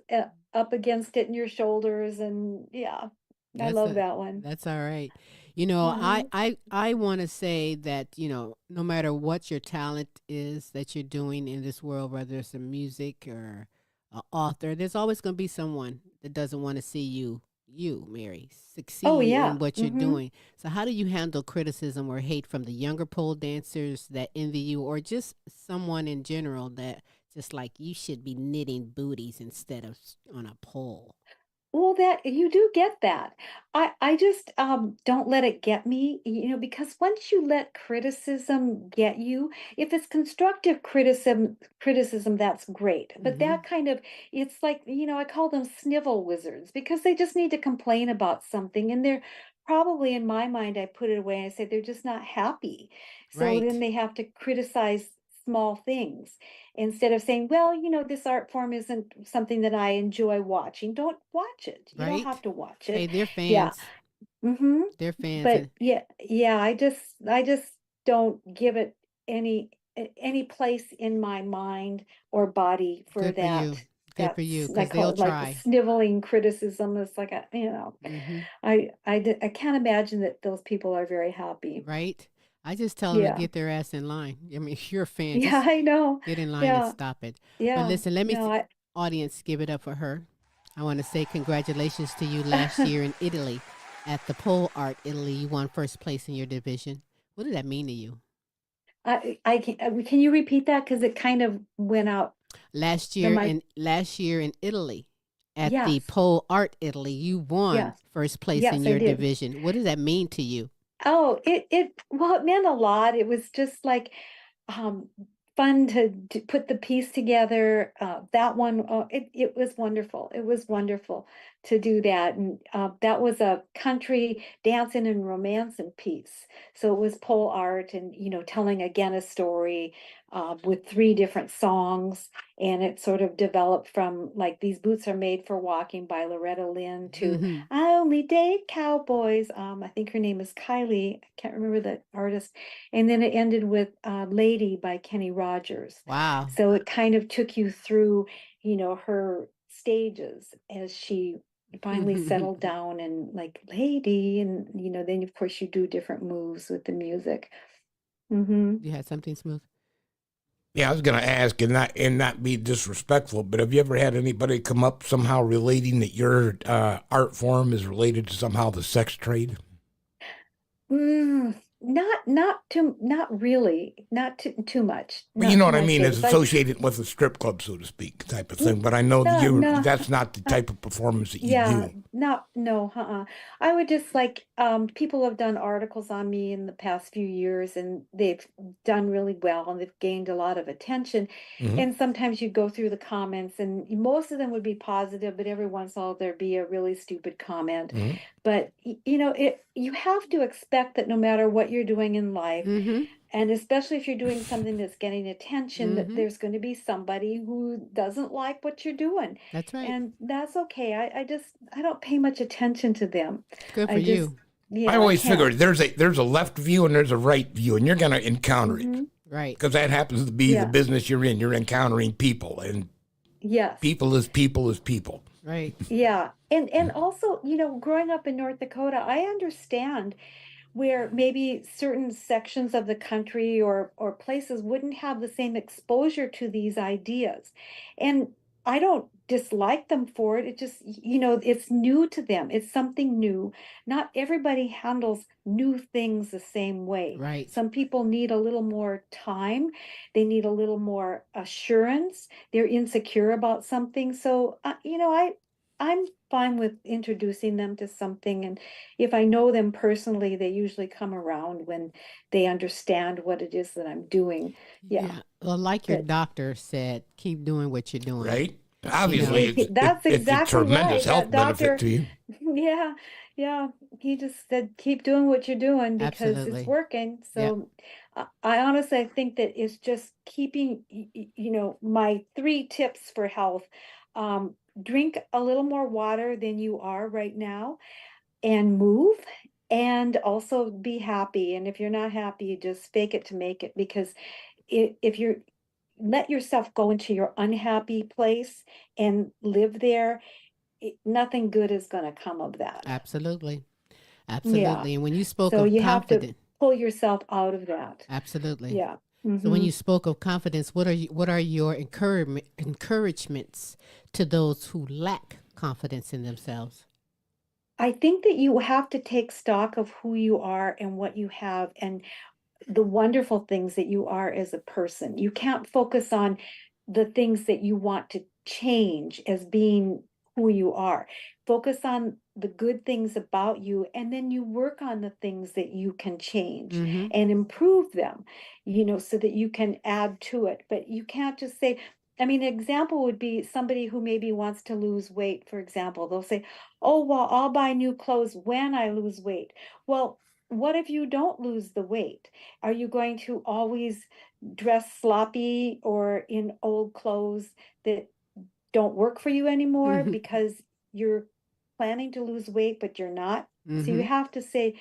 up against it and your shoulders, and yeah, I That's love a that one. that's all right. You know, I Uh-huh. I I want to say that, no matter what your talent is that you're doing in this world, whether it's a music or an author, there's always going to be someone that doesn't want to see you, Mary, Oh succeed in yeah. what you're Mm-hmm. doing. So how do you handle criticism or hate from the younger pole dancers that envy you, or just someone in general that just like you should be knitting booties instead of on a pole? Well, that you do get that. I just don't let it get me, because once you let criticism get you, if it's constructive criticism, that's great. But Mm-hmm. that kind of, it's like, I call them snivel wizards because they just need to complain about something, and they're probably, in my mind, I put it away and I say they're just not happy. So then Right. they have to criticize small things instead of saying, well, this art form isn't something that I enjoy watching. Don't watch it. You don't have Right? to watch Hey, it. they're Yeah. fans. Mm-hmm. They're fans, But and yeah, I just don't give it any place in my mind or body for good for you. that. Good for you, I because call they'll it like the try. sniveling criticism. It's like Hmm. I can't imagine that those people are very happy. Right? I just tell them to Yeah. get their ass in line. I mean, if you're a fan, Yeah, just I know. get in line and Yeah. stop it. But Yeah. listen, let me, No, audience, give it up for her. I want to say congratulations to you last year in Italy at the Pole Art Italy. You won first place in your division. What did that mean to you? can you repeat that? Because it kind of went out the mic. Last year in Italy at the Yes, Pole Art Italy, you won yes, first place in yes, I your did. division. What does that mean to you? Oh, well, it meant a lot. It was just like um, fun to put the piece together. That one, it was wonderful. It was wonderful to do that. And that was a country dancing and romancing piece. So it was pole art and, telling again a story with three different songs. And it sort of developed from like These Boots Are Made for Walking by Loretta Lynn to Hmm. I only date cowboys. I think her name is Kylie. I can't remember the artist. And then it ended with Lady by Kenny Rogers. Wow. So it kind of took you through, her stages as she finally settled down and like Lady. And, then of course you do different moves with the music. Hmm. You had something smooth. Yeah, I was going to ask, and not be disrespectful, but have you ever had anybody come up somehow relating that your art form is related to somehow the sex trade? Not really, not too much, But you not know to what I my mean, as taste. Like, associated with a strip club, so to speak, type of n- thing. But I know that no, no. that's not the type of performance that you Yeah, do. not no, I would just like people have done articles on me in the past few years and they've done really well and they've gained a lot of attention. Hmm. And sometimes you go through the comments and most of them would be positive, but every once in a while there'd be a really stupid comment. Hmm. But you have to expect that no matter what you're doing in life, Mm-hmm. and especially if you're doing something that's getting attention, that Mm-hmm. there's going to be somebody who doesn't like what you're doing. That's right. And that's okay. I don't pay much attention to them. Good for I just, you. I I always can't. figured there's a left view and there's a right view, and you're going to encounter it Hmm. Right. because that happens to be the Yeah. business you're in. You're encountering people, and Yes. people is people is people. Right. Yeah. And also, growing up in North Dakota, I understand where maybe certain sections of the country or places wouldn't have the same exposure to these ideas. And I don't dislike them for it. It just, it's new to them. It's something new. Not everybody handles new things the same way. Right. Some people need a little more time. They need a little more assurance. They're insecure about something. So, I'm fine with introducing them to something. And if I know them personally, they usually come around when they understand what it is that I'm doing. Yeah. Well, like your But doctor said, keep doing what you're doing. Right? Obviously, that's it's a exactly tremendous right. health That benefit doctor, to you. yeah, yeah. He just said, keep doing what you're doing because it's Absolutely. working. Yep. So I honestly, I think that it's just keeping, my 3 tips for health. Drink a little more water than you are right now and move. And also be happy. And if you're not happy, just fake it to make it, because if you're let yourself go into your unhappy place and live there, nothing good is going to come of that. Absolutely. Yeah. Absolutely. And when you spoke So of you have to confidence, pull yourself out of that. absolutely. Yeah. So when Hmm. you spoke of confidence, what are your encouragements to those who lack confidence in themselves? I think that you have to take stock of who you are and what you have and the wonderful things that you are as a person. You can't focus on the things that you want to change as being who you are. Focus on the good things about you, and then you work on the things that you can change Mm-hmm. and improve them, so that you can add to it. But you can't just say, I mean, an example would be somebody who maybe wants to lose weight, for example. They'll say, oh, well, I'll buy new clothes when I lose weight. Well, what if you don't lose the weight? Are you going to always dress sloppy or in old clothes that don't work for you anymore because you're planning to lose weight, but you're not? So you Mm-hmm. have to say,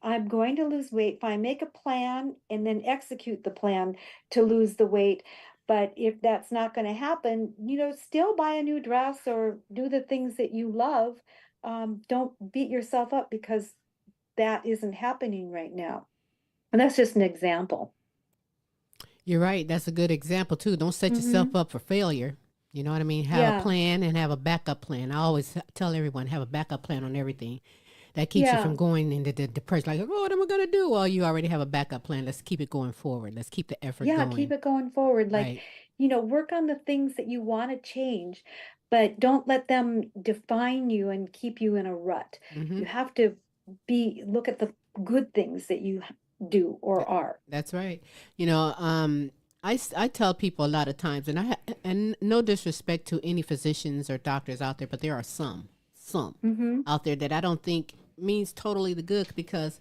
I'm going to lose weight. Fine, make a plan and then execute the plan to lose the weight. But if that's not going to happen, still buy a new dress or do the things that you love. Don't beat yourself up because that isn't happening right now. And that's just an example. You're right. That's a good example too. Don't set yourself Hmm. up for failure. You know what I mean? Have a Yeah, plan and have a backup plan. I always tell everyone have a backup plan on everything. That keeps you from yeah, going into the depression. Like, oh, what am I gonna do? Well, you already have a backup plan. Let's keep it going forward. Let's keep the effort yeah. Keep going. it going forward. Like, Right. work on the things that you want to change, but don't let them define you and keep you in a rut. Mm-hmm. You have to look at the good things that you do or are. That's right. You know, I tell people a lot of times, and and no disrespect to any physicians or doctors out there, but there are some Hmm. out there that I don't think means totally the good because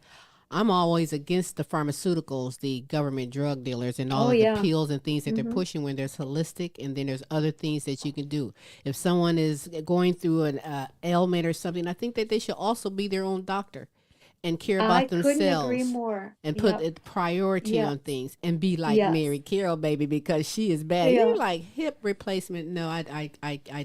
I'm always against the pharmaceuticals, the government drug dealers, and all Oh, of the yeah. pills and things that they're Hmm. pushing when there's holistic and then there's other things that you can do. If someone is going through an ailment or something, I think that they should also be their own doctor and care I about couldn't agree themselves more. and put Yep. a priority Yes. on things and be like Yes. Mary Caryl, baby, because she is bad. You're Yeah. like hip replacement. No, I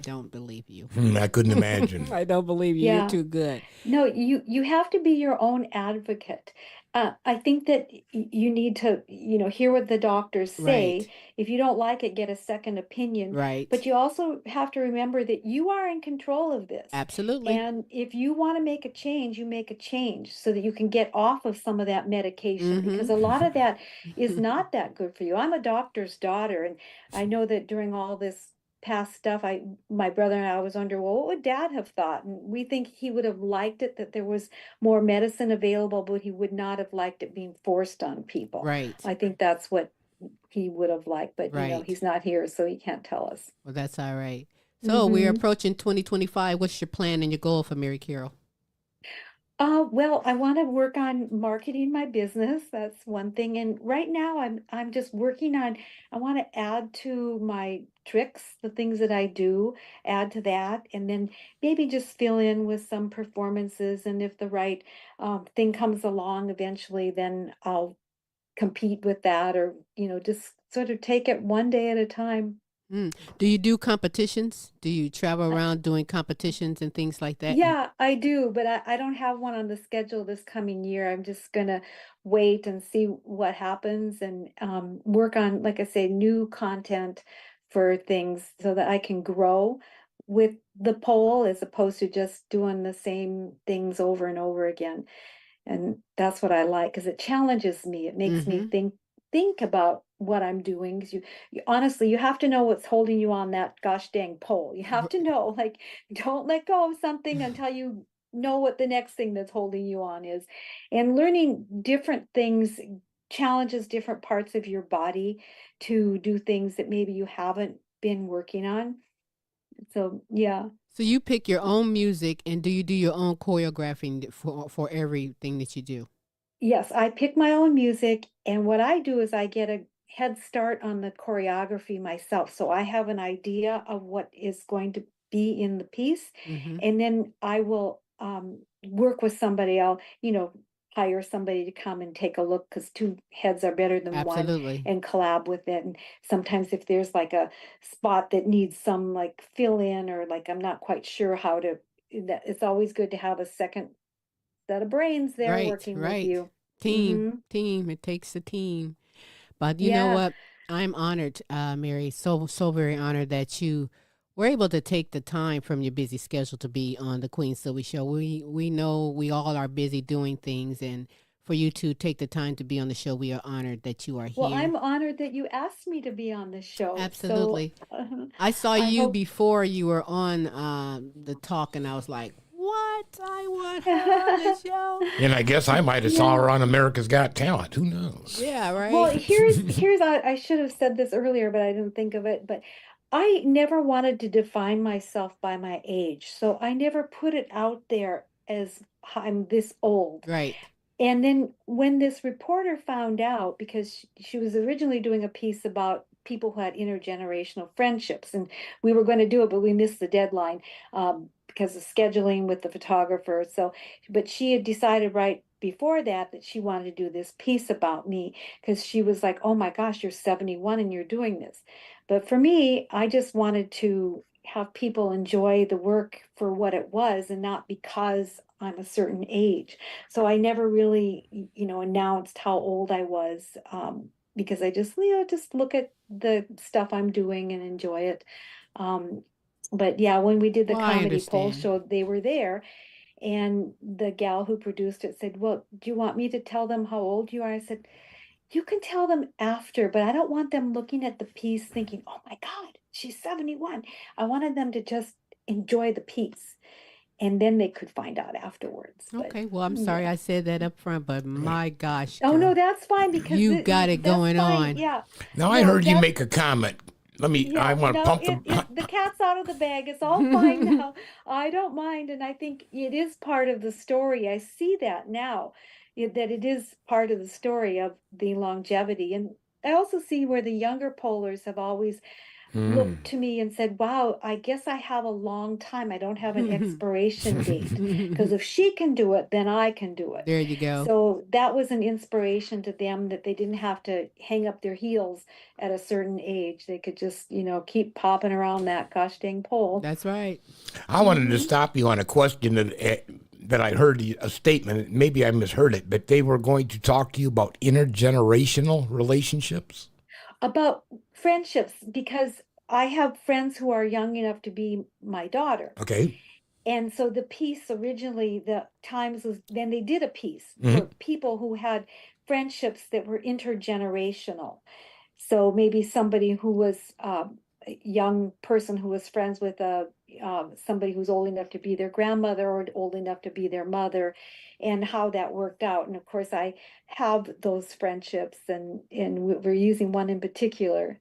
don't believe you. I couldn't imagine. I don't believe you. You're Yeah. too good. No, you have to be your own advocate. I think that you need to, hear what the doctors say. Right. If you don't like it, get a second opinion. Right. But you also have to remember that you are in control of this. Absolutely. And if you want to make a change, you make a change so that you can get off of some of that medication because a lot of that is not that good for you. I'm a doctor's daughter, and I know that during all this past stuff, my brother and I was wondering, well, what would Dad have thought? And we think he would have liked it that there was more medicine available, but he would not have liked it being forced on people. Right. I think that's what he would have liked, but Right. he's not here, so he can't tell us. Well, that's all right. So we're Hmm. approaching 2025. What's your plan and your goal for Mary Carroll? Well, I want to work on marketing my business. That's one thing. And right now I'm just working on, I want to add to my tricks, the things that I do, add to that, and then maybe just fill in with some performances. And if the right thing comes along eventually, then I'll compete with that or, just sort of take it one day at a time. Mm. Do you do competitions? Do you travel around doing competitions and things like that? Yeah, I do, but I don't have one on the schedule this coming year. I'm just gonna wait and see what happens and work on, like I say, new content for things so that I can grow with the pole as opposed to just doing the same things over and over again. And that's what I like, because it challenges me. It makes me think about what I'm doing. 'Cause you honestly, you have to know what's holding you on that gosh dang pole. You have to know, like, don't let go of something until you know what the next thing that's holding you on is. And learning different things challenges different parts of your body to do things that maybe you haven't been working on. So, yeah. So you pick your own music, and do you do your own choreographing for everything that you do? Yes, I pick my own music, and what I do is I get a head start on the choreography myself. So I have an idea of what is going to be in the piece, Mm-hmm. and then I will work with somebody. I'll, hire somebody to come and take a look, because two heads are better than one, Absolutely. and collab with it. And sometimes if there's like a spot that needs some like fill in, or like I'm not quite sure how to, that it's always good to have a second set of brains there Right, working with right. you. Team, Hmm. team. It takes a team. But you know Yeah. what? I'm honored, Mary, so very honored that you were able to take the time from your busy schedule to be on the Queen Silvy Show. We know we all are busy doing things, and for you to take the time to be on the show, we are honored that you are Well, here. I'm honored that you asked me to be on the show. So Absolutely. I saw I you hope. before you were on the talk, and I was like, "What? I want her on the show." And I guess I might have saw Yeah. her on America's Got Talent. Who knows? Yeah, Well, right. here's I should have said this earlier, but I didn't think of it. But I never wanted to define myself by my age, so I never put it out there as I'm this old. Right. And then when this reporter found out, because she was originally doing a piece about people who had intergenerational friendships, and we were going to do it, but we missed the deadline because of scheduling with the photographer. So, but she had decided right before that she wanted to do this piece about me, because she was like, "Oh my gosh, you're 71 and you're doing this." But for me, I just wanted to have people enjoy the work for what it was, and not because I'm a certain age. So I never really, announced how old I was, because I just, just look at the stuff I'm doing and enjoy it. Um, but yeah, when we did the Well, I comedy poll understand. show, they were there, and the gal who produced it said, "Well, do you want me to tell them how old you are?" I said, "You can tell them after, but I don't want them looking at the piece thinking, 'Oh my God, she's 71.' I wanted them to just enjoy the piece, and then they could find out afterwards." But Okay, well, I'm sorry yeah. I said that up front, but my gosh, Oh no, girl, that's fine, because you got it that's going fine. on. Yeah. Now I No, heard you that's make a comment. I yeah. want to No, pump the cat's out of the bag. It's all fine now. I don't mind, and I think it is part of the story. I see that now, that it is part of the story of the longevity, and I also see where the younger pollers have always looked to me and said, "Wow, I guess I have a long time. I don't have an expiration date, because if she can do it, then I can do it." There you go. So that was an inspiration to them, that they didn't have to hang up their heels at a certain age. They could just, keep popping around that gosh dang pole. That's right. I wanted to stop you on a question that I heard a statement. Maybe I misheard it, but they were going to talk to you about intergenerational relationships. About friendships, because I have friends who are young enough to be my daughter. Okay. And so the piece originally, the Times was, then they did a piece Hmm. for people who had friendships that were intergenerational. So maybe somebody who was a young person who was friends with somebody who's old enough to be their grandmother, or old enough to be their mother, and how that worked out. And of course, I have those friendships, and we're using one in particular.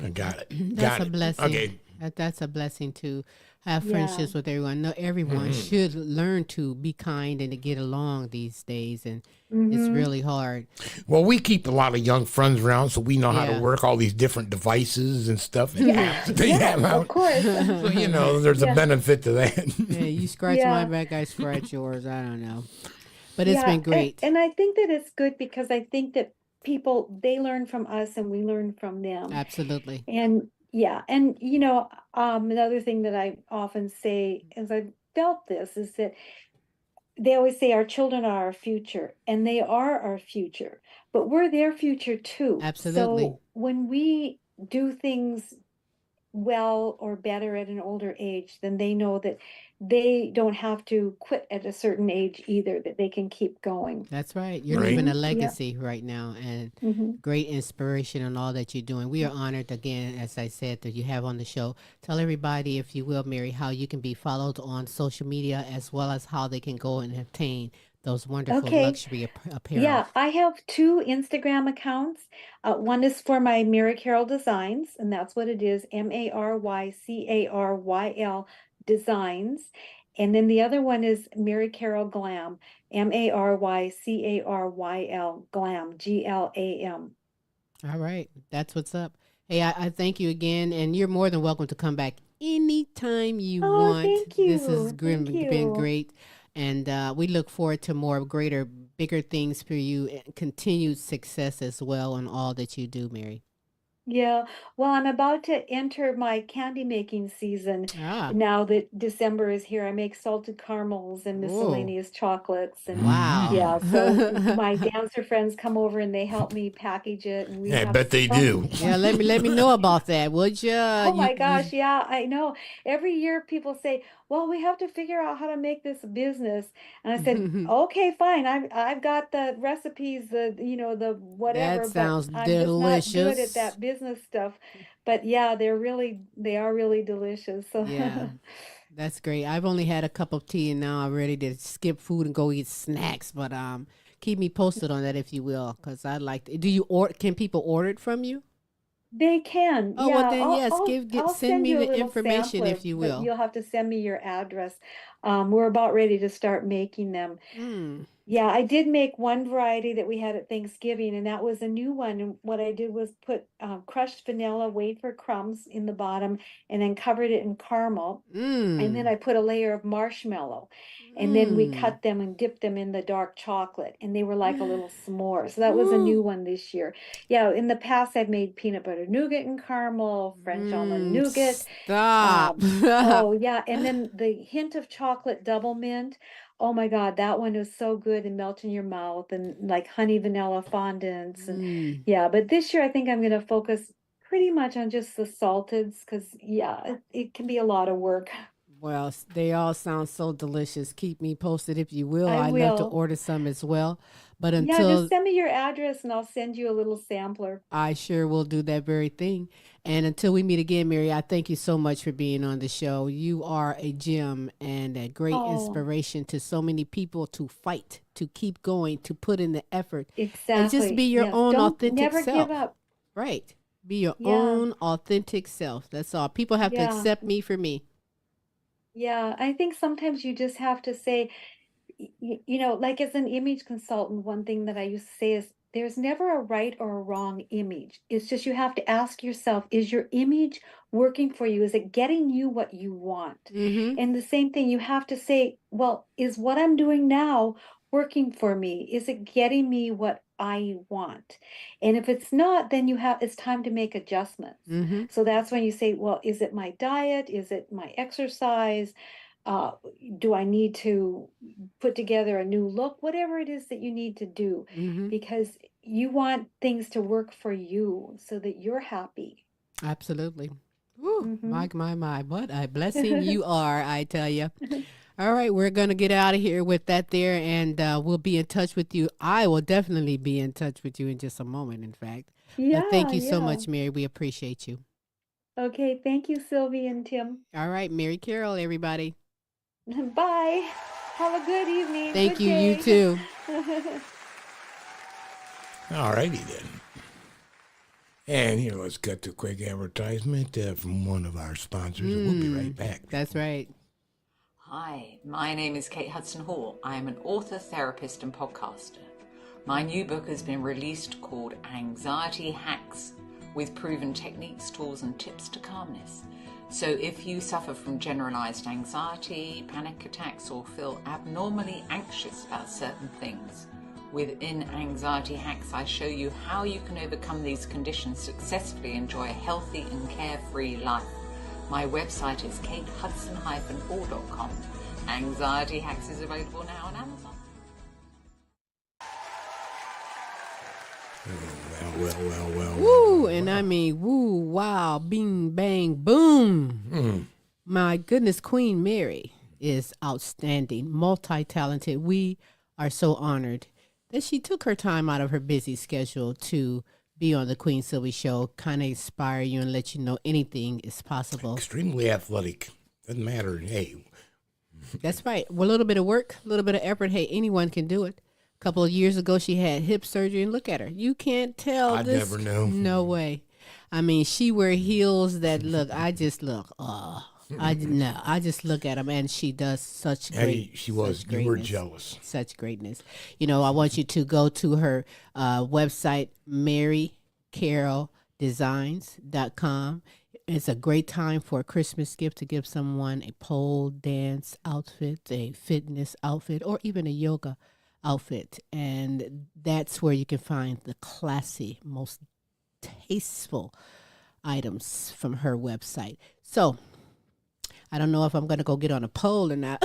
I got it. That's Got a it. blessing. Okay. That's a blessing to have Yeah. friendships with everyone. No, everyone should learn to be kind and to get along these days, and it's Hmm. really hard. Well, we keep a lot of young friends around, so we know how to Yeah. work all these different devices and stuff that Yeah. they have Yes, of out. course. So, there's a Yeah. benefit to that. Yeah, you scratch my Yeah. back, I scratch yours. I don't know, but it's Yeah, been great. and I think that it's good, because I think that people, they learn from us and we learn from them. Absolutely. And yeah, and another thing that I often say, as I felt this, is that they always say our children are our future, and they are our future, but we're their future too. Absolutely. So when we do things well or better at an older age, then they know that they don't have to quit at a certain age either, that they can keep going. That's right. You're Right. leaving a Yeah. legacy right now and hmm great inspiration on all that you're doing. We are honored again, as I said, that you have on the show. Tell everybody, if you will, Mary, how you can be followed on social media as well as how they can go and obtain those wonderful Okay. luxury apparel. Yeah, I have two Instagram accounts. One is for my Mary Caryl Designs, and that's what it is, MaryCaryl Designs. And then the other one is Mary Caryl Glam, MaryCaryl Glam, GLAM. All right. That's what's up. Hey, I thank you again, and you're more than welcome to come back anytime you Oh, want. thank This has you. Thank been you. great, and we look forward to more greater, bigger things for you and continued success as well on all that you do, Mary. Yeah, well, I'm about to enter my candy making season Ah, now that December is here. I make salted caramels and oh, miscellaneous chocolates, and wow. yeah, so my dancer friends come over and they help me package it, and we Yeah, I have bet they do. Yeah, let me know about that, would you? Oh my gosh, yeah, I know. Every year people say, "Well, we have to figure out how to make this a business." And I said, "Okay, fine. I've got the recipes, the whatever, That but sounds I'm just not good at delicious. that business stuff." But yeah, they are really delicious. So Yeah, that's great. I've only had a cup of tea and now I'm ready to skip food and go eat snacks. But keep me posted on that if you will, because I'd like to. Do you order? Can people order it from you? they can, Oh well, yeah. then yes, I'll send send me you a the little information sampler, if you but will. you'll have to send me your address. We're about ready to start making them. Mm. Yeah, I did make one variety that we had at Thanksgiving, and that was a new one. And what I did was put crushed vanilla wafer crumbs in the bottom and then covered it in caramel. And then Mm. I put a layer of marshmallow. And then we Mm. cut them and dipped them in the dark chocolate, and they were like a little s'more. So that was a new Ooh. one this year. Yeah, in the past, I've made peanut butter nougat and caramel, French almond nougat. Stop. Oh yeah, and then the hint of chocolate double mint. Oh my God, that one is so good and melt in your mouth, and like honey vanilla fondants. And Mm. yeah, but this year I think I'm going to focus pretty much on just the salteds, because yeah, it can be a lot of work. Well, they all sound so delicious. Keep me posted if you will. I I'd love to will. order some as well. But Yeah, just until send me your address and I'll send you a little sampler. I sure will do that very thing. And until we meet again, Mary, I thank you so much for being on the show. You are a gem and a great Oh, inspiration to so many people to fight, to keep going, to put in the effort, and just be exactly. your Yes, own don't authentic never give self. up. Right. Be your Yeah, own authentic self. That's all. People have to yeah, accept me for me. yeah. I think sometimes you just have to say, like as an image consultant, one thing that I used to say is there's never a right or a wrong image. It's just you have to ask yourself, is your image working for you? Is it getting you what you want? Mm-hmm. And the same thing, you have to say, well, is what I'm doing now working for me? Is it getting me what I want? And if it's not, then it's time to make adjustments. Mm-hmm. So that's when you say, well, is it my diet? Is it my exercise? Uh, do I need to put together a new look? Whatever it is that you need to do, Mm-hmm. because you want things to work for you so that you're happy. Absolutely. Woo, hmm my. What a blessing you are, I tell you. All right, we're going to get out of here with that there, and we'll be in touch with you. I will definitely be in touch with you in just a moment, in fact. But thank Yeah, you so yeah. much, Mary. We appreciate you. Okay, thank you, Sylvie and Tim. All right, Mary Caryl, everybody. Bye. Have a good evening. Thank Good you. You day. too. All righty then. And here, let's cut to a quick advertisement from one of our sponsors, and we'll be right back. That's right. Hi, my name is Kate Hudson Hall. I am an author, therapist, and podcaster. My new book has been released called Anxiety Hacks, with proven techniques, tools, and tips to calmness. So if you suffer from generalized anxiety, panic attacks, or feel abnormally anxious about certain things, within Anxiety Hacks, I show you how you can overcome these conditions, successfully enjoy a healthy and carefree life. My website is katehudson-hall.com. Anxiety Hacks is available now on Amazon. Oh, well, well. Woo, and I mean, woo, wow, bing, bang, boom. My goodness, Queen Mary is outstanding, multi-talented. We are so honored that she took her time out of her busy schedule to be on the Queen Silvy Show, kind of inspire you and let you know anything is possible. Extremely athletic. Doesn't matter. Hey. That's right. Well, a little bit of work, a little bit of effort. Hey, anyone can do it. A couple of years ago, she had hip surgery, and look at her. You can't tell. I never know. No way. I mean, she wear heels that look. I just look. I just look at them, and she does such great. She was. You were jealous. Such greatness. You know, I want you to go to her website, Mary Caryl Designs.com. It's a great time for a Christmas gift to give someone a pole dance outfit, a fitness outfit, or even a yoga outfit. And that's where you can find the classy, most tasteful items from her website. So I don't know if I'm going to go get on a pole or not,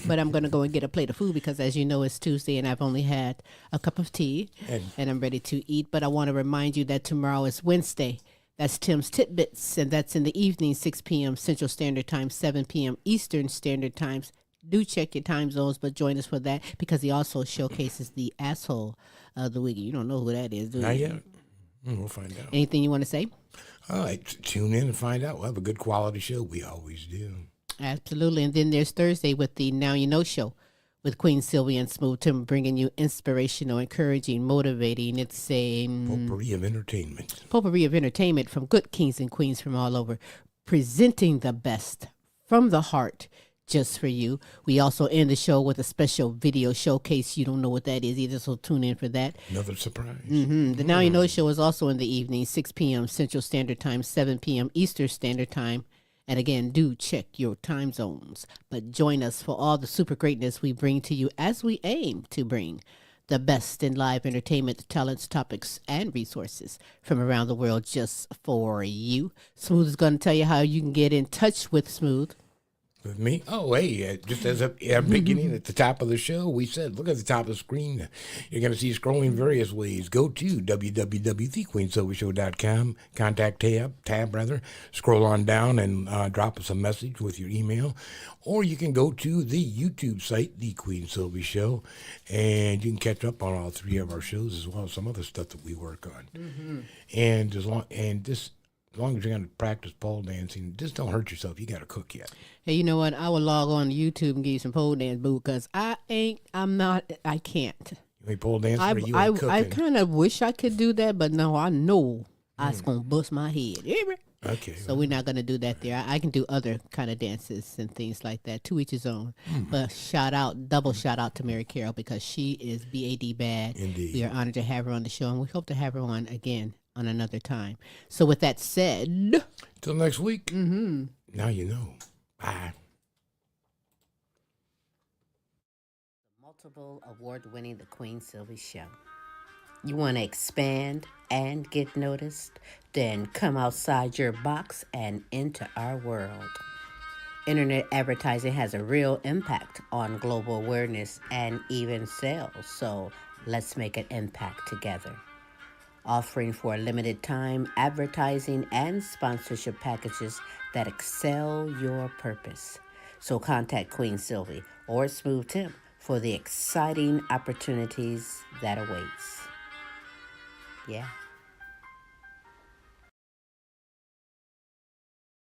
but I'm going to go and get a plate of food because, as you know, it's Tuesday and I've only had a cup of tea and I'm ready to eat. But I want to remind you that tomorrow is Wednesday. That's Tim's Tidbits, and that's in the evening, 6 p.m. Central Standard Time, 7 p.m. Eastern Standard Times. Do check your time zones, but join us for that because he also showcases the asshole of the week. You don't know who that is, do you? Not yet. We'll find out. Anything you want to say? All right, tune in and find out. We'll have a good quality show. We always do. Absolutely. And then there's Thursday with the Now You Know show with Queen Silvy and Smooth Tim, bringing you inspirational, encouraging, motivating. It's a potpourri of entertainment. Potpourri of entertainment from good kings and queens from all over, presenting the best from the heart just for you. We also end the show with a special video showcase. You don't know what that is either, so tune in for that. Another surprise. The Now You Know show is also in the evening, 6 p.m. Central Standard Time, 7 p.m. Eastern Standard Time. And again, do check your time zones. But join us for all the super greatness we bring to you as we aim to bring the best in live entertainment, talents, topics, and resources from around the world just for you. Smooth is going to tell you how you can get in touch with Smooth. With me? Oh, hey, just as a beginning at the top of the show, we said, look at the top of the screen. You're going to see scrolling various ways. Go to www.thequeensilvyshow.com, contact tab, scroll on down and drop us a message with your email. Or you can go to the YouTube site, The Queen Silvy Show, and you can catch up on all three of our shows as well as some other stuff that we work on. And as long as you're going to practice pole dancing, just don't hurt yourself. You got to cook yet. Hey, you know what? I will log on to YouTube and give you some pole dance, boo, because I can't. You ain't pole dancing or you ain't cooking? I kind of wish I could do that, but no, I know I was going to bust my head. Okay. So we're not going to do that there. I can do other kind of dances and things like that, to each his own. But double shout out to Mary Caryl because she is BAD bad. Indeed. We are honored to have her on the show, and we hope to have her on again on another time. So with that said, till next week. Now you know. Bye. Multiple award-winning The Queen Silvy Show. You want to expand and get noticed? Then come outside your box and into our world. Internet advertising has a real impact on global awareness and even sales, so let's make an impact together. Offering for a limited time advertising and sponsorship packages that excel your purpose. So contact Queen Silvy or Smooth Tim for the exciting opportunities that awaits. Yeah.